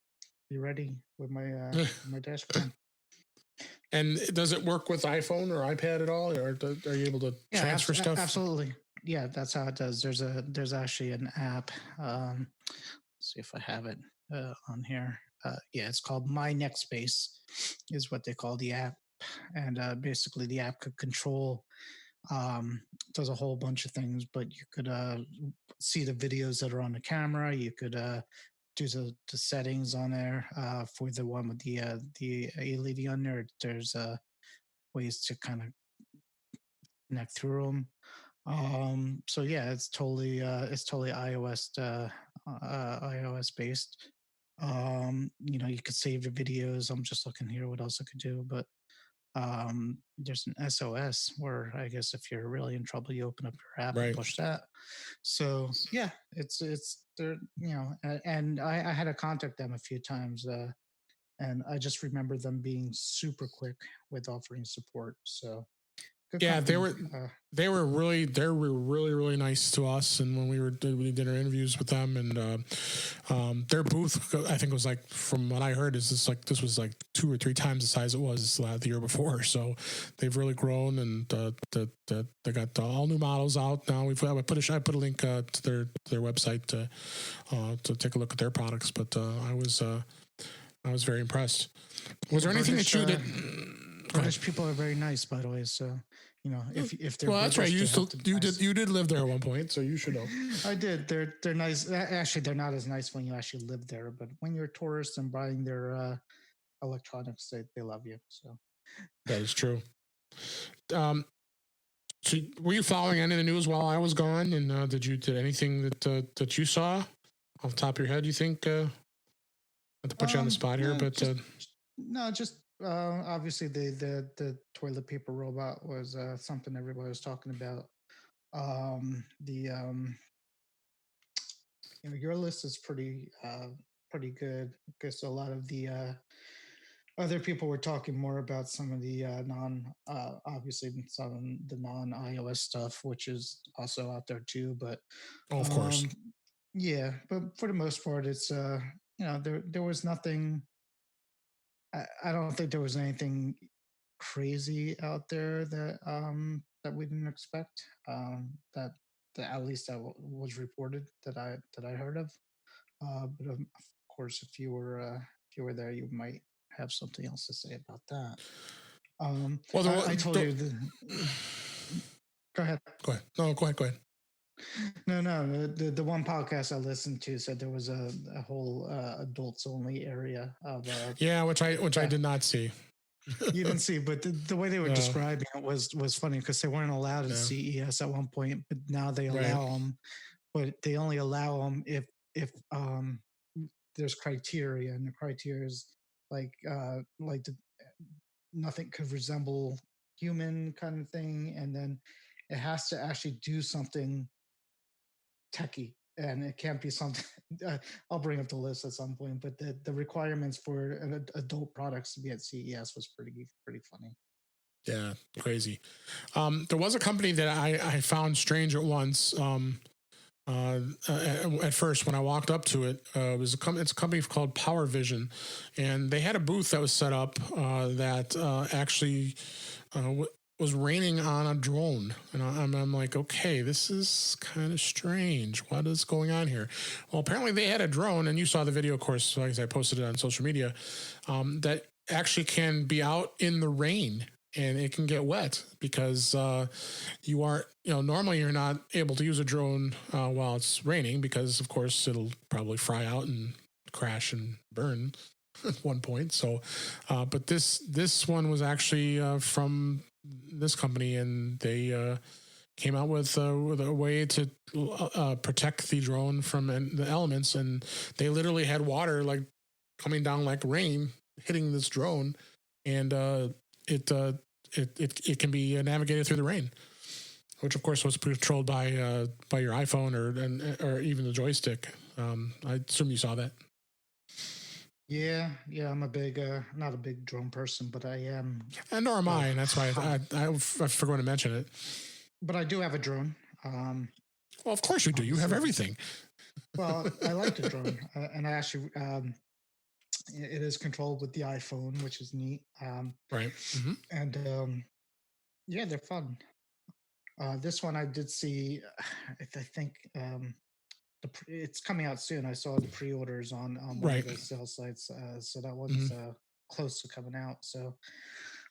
be ready with my my dash cam. And does it work with iPhone or iPad at all, or are you able to transfer stuff? Absolutely. Yeah, that's how it does. There's actually an app. Let's see if I have it on here. Yeah, it's called My Next Space, is what they call the app, and basically the app could control. Does a whole bunch of things, but you could see the videos that are on the camera. You could do the settings on there for the one with the LED on there. There's ways to kind of connect through them. So yeah, it's totally iOS iOS based. You could save your videos. I'm just looking here what else I could do, but there's an SOS where I guess if you're really in trouble, you open up your app and push that. So yeah, it's there, and I had to contact them a few times and I just remember them being super quick with offering support. So good Yeah, company. they were really nice to us, and when we did our interviews with them, and their booth, I think, was like, from what I heard, this was like 2 or 3 times the size it was the year before. So they've really grown, and they got all new models out now. I put a link to their website to take a look at their products, but I was very impressed. Was there anything that you did? British people are very nice, by the way. So, if they're that's right. British, You did live there at one point, so you should know. I did. They're nice. Actually, they're not as nice when you actually live there, but when you're a tourist and buying their electronics, they love you. So that is true. So were you following any of the news while I was gone? And did anything that you saw off the top of your head? You think? Not to put you on the spot here, but obviously the toilet paper robot was something everybody was talking about. Your list is pretty good, because a lot of the other people were talking more about some of the obviously some of the non-iOS stuff, which is also out there too. But of course, yeah. But for the most part, it's there was nothing. I don't think there was anything crazy out there that we didn't expect. That at least that was reported that I heard of. But of course, if you were there, you might have something else to say about that. I told you. Go ahead. Go ahead. No, go ahead. No. The one podcast I listened to said there was a whole adults only area of. Which I did not see. You didn't see, but the way they were describing it was funny, because they weren't allowed at CES at one point, but now they allow them. But they only allow them if there's criteria, and the criteria is nothing could resemble human kind of thing, and then it has to actually do something techie, and it can't be something. I'll bring up the list at some point, but the requirements for adult products to be at CES was pretty funny. Yeah, crazy. There was a company that I found strange at once. At first, when I walked up to it, it's a company called Power Vision, and they had a booth that was set up that actually was raining on a drone, and I'm like, okay, this is kind of strange. What is going on here? Well, apparently they had a drone, and you saw the video, of course, like I posted it on social media, that actually can be out in the rain, and it can get wet, because you aren't, normally you're not able to use a drone while it's raining, because of course it'll probably fry out and crash and burn at one point. So, but this one was actually from this company, and they came out with a way to protect the drone from the elements, and they literally had water like coming down like rain hitting this drone, and it can be navigated through the rain, which of course was controlled by your iPhone or even the joystick. I assume you saw that. Yeah, I'm a big, not a big drone person, but I am. And nor am I, and that's why I forgot to mention it. But I do have a drone. Well, of course you do. You have everything. Well, I like the drone, and I actually, it is controlled with the iPhone, which is neat. Right. Mm-hmm. And yeah, they're fun. This one I did see. I think it's coming out soon. I saw the pre-orders on one of the sales sites, so that one's close to coming out. So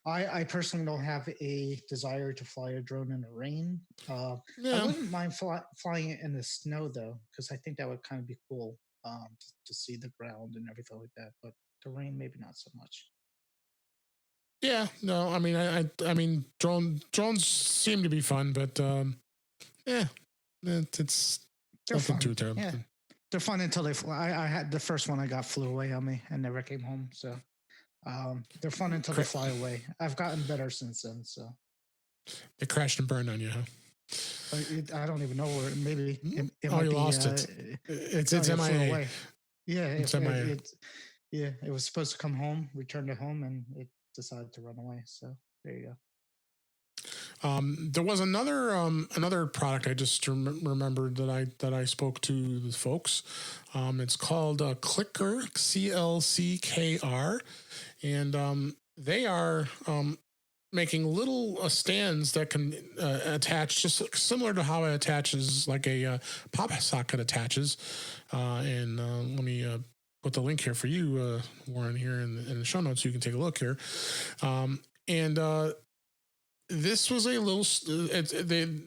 I personally don't have a desire to fly a drone in the rain. I wouldn't mind flying it in the snow though, because I think that would kind of be cool to see the ground and everything like that. But the rain, maybe not so much. Yeah, no, I mean, I mean, drones seem to be fun, but yeah, it's nothing too terrible. Yeah. They're fun until they fly. I had the first one I got flew away on me and never came home. So they're fun until they fly away. I've gotten better since then. So it crashed and burned on you, huh? I don't even know where. Maybe it you lost it. It's MIA. Yeah, it's MIA. Yeah, it was supposed to come home, return to home, and it decided to run away. So there you go. There was another product I just remembered that I spoke to the folks. It's called Clicker, CLCKR, and they are making little stands that can attach, just similar to how it attaches, like a pop socket attaches. And let me put the link here for you, Warren, here in the show notes, so you can take a look here. And this was a little.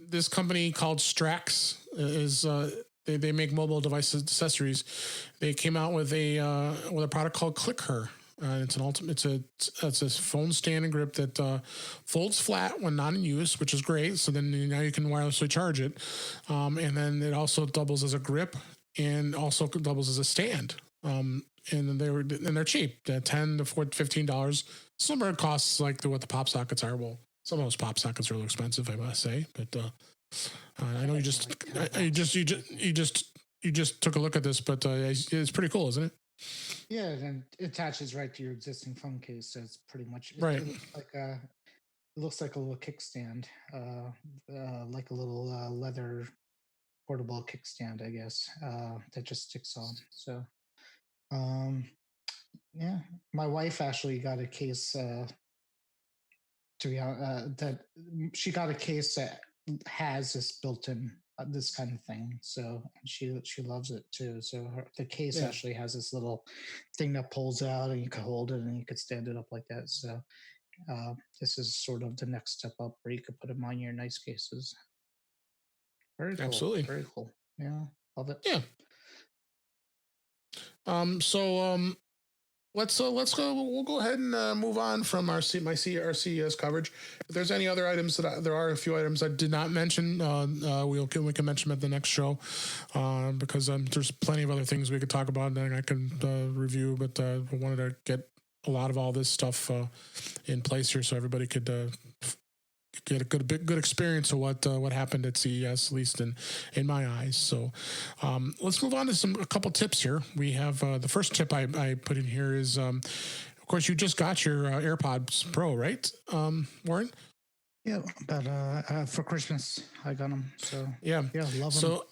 This company called Strax is. They make mobile device accessories. They came out with a product called ClickHer. It's an ultimate. It's a phone stand and grip that folds flat when not in use, which is great. So then now you can wirelessly charge it, and then it also doubles as a grip and also doubles as a stand. And they're cheap. They're $10 to $15. Similar costs like what the pop sockets are. Well, some of those pop sockets are a little expensive, I must say. But I know you just took a look at this, but it's pretty cool, isn't it? Yeah, and it attaches right to your existing phone case, so it's pretty much right. It looks like a little kickstand, like a little leather portable kickstand, I guess, that just sticks on. So, yeah, my wife actually got a case. That she got a case that has this built-in this kind of thing, so she loves it too. So the case actually has this little thing that pulls out, and you can hold it and you could stand it up like that. So this is sort of the next step up, where you could put them on your nice cases. Very cool. Absolutely. Very cool. Yeah, love it. Yeah. Let's go. We'll go ahead and move on from our CES coverage. If there's any other items there are a few items I did not mention. We can mention them at the next show because there's plenty of other things we could talk about and I can review. But I wanted to get a lot of all this stuff in place here so everybody could get a good experience of what happened at CES, at least in my eyes. So let's move on to a couple tips here. We have the first tip I put in here is, of course, you just got your AirPods Pro, right, Warren? Yeah, but for Christmas I got them. So yeah, love them. So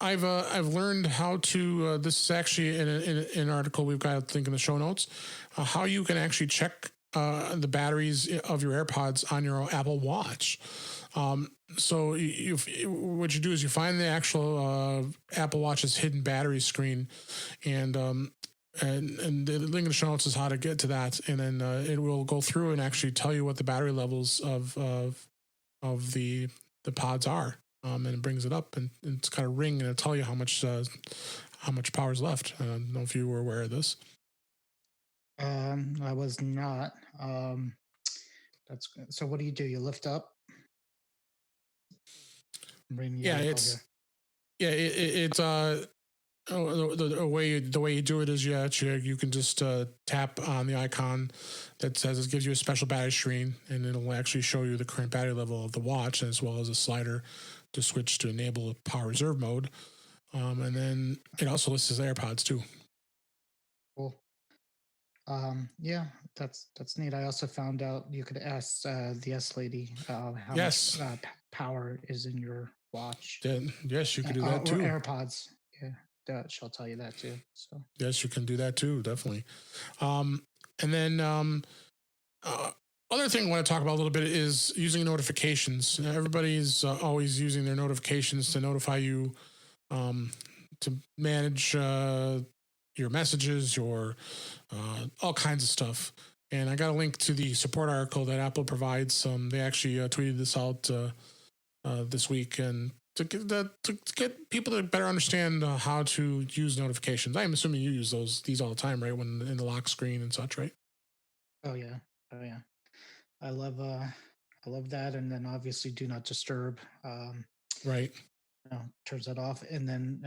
I've learned how to. This is actually in an article we've got, I think, in the show notes, how you can actually check the batteries of your AirPods on your Apple Watch. So what you do is you find the actual Apple Watch's hidden battery screen, and the link in the show notes is how to get to that, and then it will go through and actually tell you what the battery levels of the pods are, and it brings it up and it's kind of ring and it'll tell you how much power is left. I don't know if you were aware of this. I was not. That's so. What do? You lift up? It's the way you do it is you can just tap on the icon that says it gives you a special battery screen, and it'll actually show you the current battery level of the watch as well as a slider to switch to enable power reserve mode, and then it also lists the AirPods too. Cool. Yeah, that's neat. I also found out you could ask the S lady how much power is in your watch. Yes, you can do that too. Or AirPods. Yeah, she'll tell you that too. So yes, you can do that too, definitely. And then other thing I want to talk about a little bit is using notifications. Everybody's always using their notifications to notify you, to manage your messages, your all kinds of stuff. And I got a link to the support article that Apple provides. They actually tweeted this out this week, and to get people to better understand how to use notifications. I'm assuming you use these all the time, right? When in the lock screen and such, right? Oh yeah. I love that, and then obviously do not disturb. Right. Turns that off, and then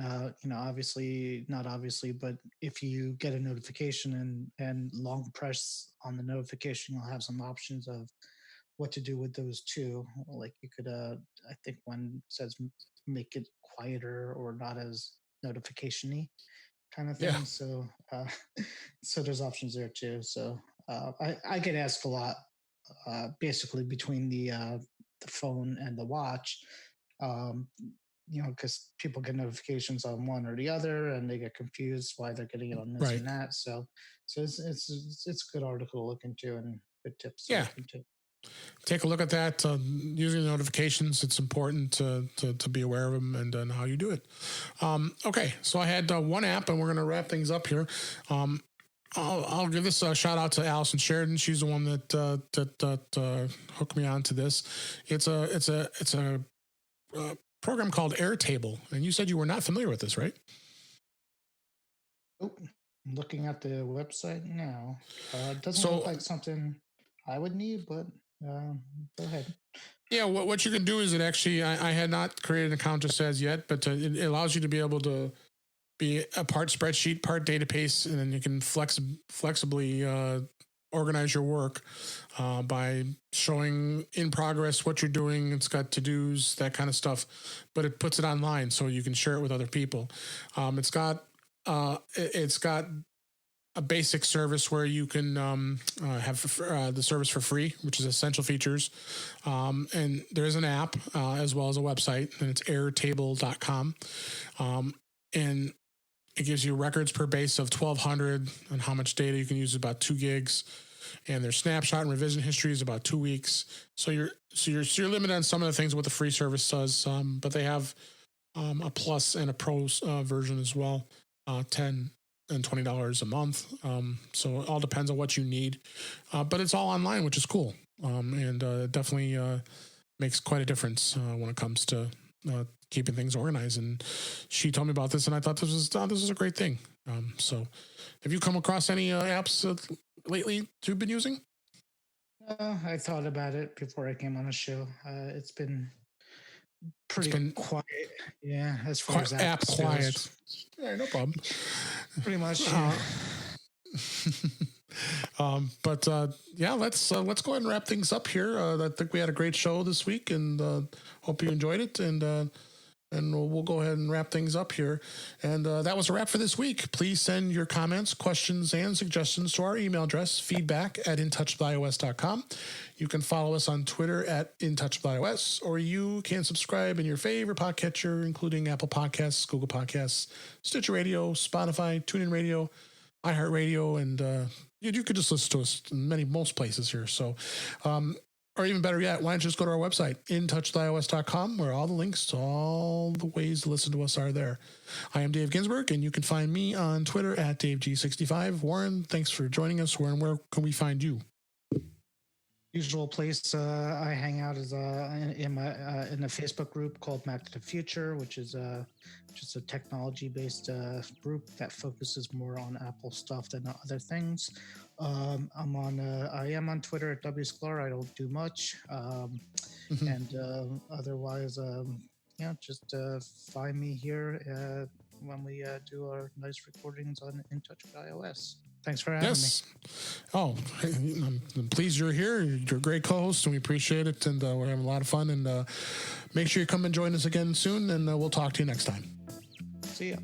obviously not obviously, but if you get a notification and long press on the notification, you'll have some options of what to do with those two. Like you could, I think one says make it quieter or not as notification-y. kind of thing. Yeah. So so there's options there too. So I get asked a lot, basically between the phone and the watch. Um, because people get notifications on one or the other, and they get confused why they're getting it on this Right. and that. So it's a good article to look into and good tips to Yeah. look into. Take a look at that. Using the notifications, it's important to be aware of them and how you do it. Okay, so I had one app, and we're going to wrap things up here. I'll give this a shout out to Allison Sheridan. She's the one that hooked me onto this. It's a program called Airtable, and you said you were not familiar with this, right? Oh, I'm looking at the website now. It doesn't So- look like something I would need, but go ahead. Yeah, what you can do is it actually, I had not created an account just as yet, but it allows you to be able to be a part spreadsheet, part database, and then you can flexibly organize your work by showing in progress what you're doing. It's got to-dos, that kind of stuff, but it puts it online so you can share it with other people. It's got a basic service where you can have the service for free, which is essential features. And there's an app as well as a website, and it's airtable.com. And it gives you records per base of 1,200, and how much data you can use is about 2 gigs. And their snapshot and revision history is about 2 weeks. So you're limited on some of the things what the free service does, but they have a plus and a pro version as well, $10 and $20 a month. So it all depends on what you need, but it's all online, which is cool, and it definitely makes quite a difference when it comes to keeping things organized. And she told me about this, and I thought this is a great thing. So, have you come across any apps lately you've been using? I thought about it before I came on the show. It's been pretty been quiet. Yeah, as far as App apps quiet. goes. Yeah, no problem. Pretty much. Yeah. But yeah, let's go ahead and wrap things up here. I think we had a great show this week, and hope you enjoyed it. And we'll go ahead and wrap things up here. And that was a wrap for this week. Please send your comments, questions, and suggestions to our email address, feedback@intouchwithios.com. You can follow us on Twitter @intouchwithios, or you can subscribe in your favorite podcatcher, including Apple Podcasts, Google Podcasts, Stitcher Radio, Spotify, TuneIn Radio, iHeartRadio, and you could just listen to us in most places here. So, or even better yet, why don't you just go to our website, intouchwithios.com, where all the links to all the ways to listen to us are there. I am Dave Ginsburg, and you can find me on Twitter @DaveG65. Warren, thanks for joining us. Warren, where can we find you? Usual place I hang out is in a Facebook group called Mac to the Future, which is just a technology-based group that focuses more on Apple stuff than other things. I am on Twitter @WSclar. I don't do much, and otherwise, just find me here when we do our nice recordings on In Touch with iOS. Thanks for having me. Oh, I'm pleased you're here. You're a great co-host, and we appreciate it. And we're having a lot of fun. And make sure you come and join us again soon, and we'll talk to you next time. See ya.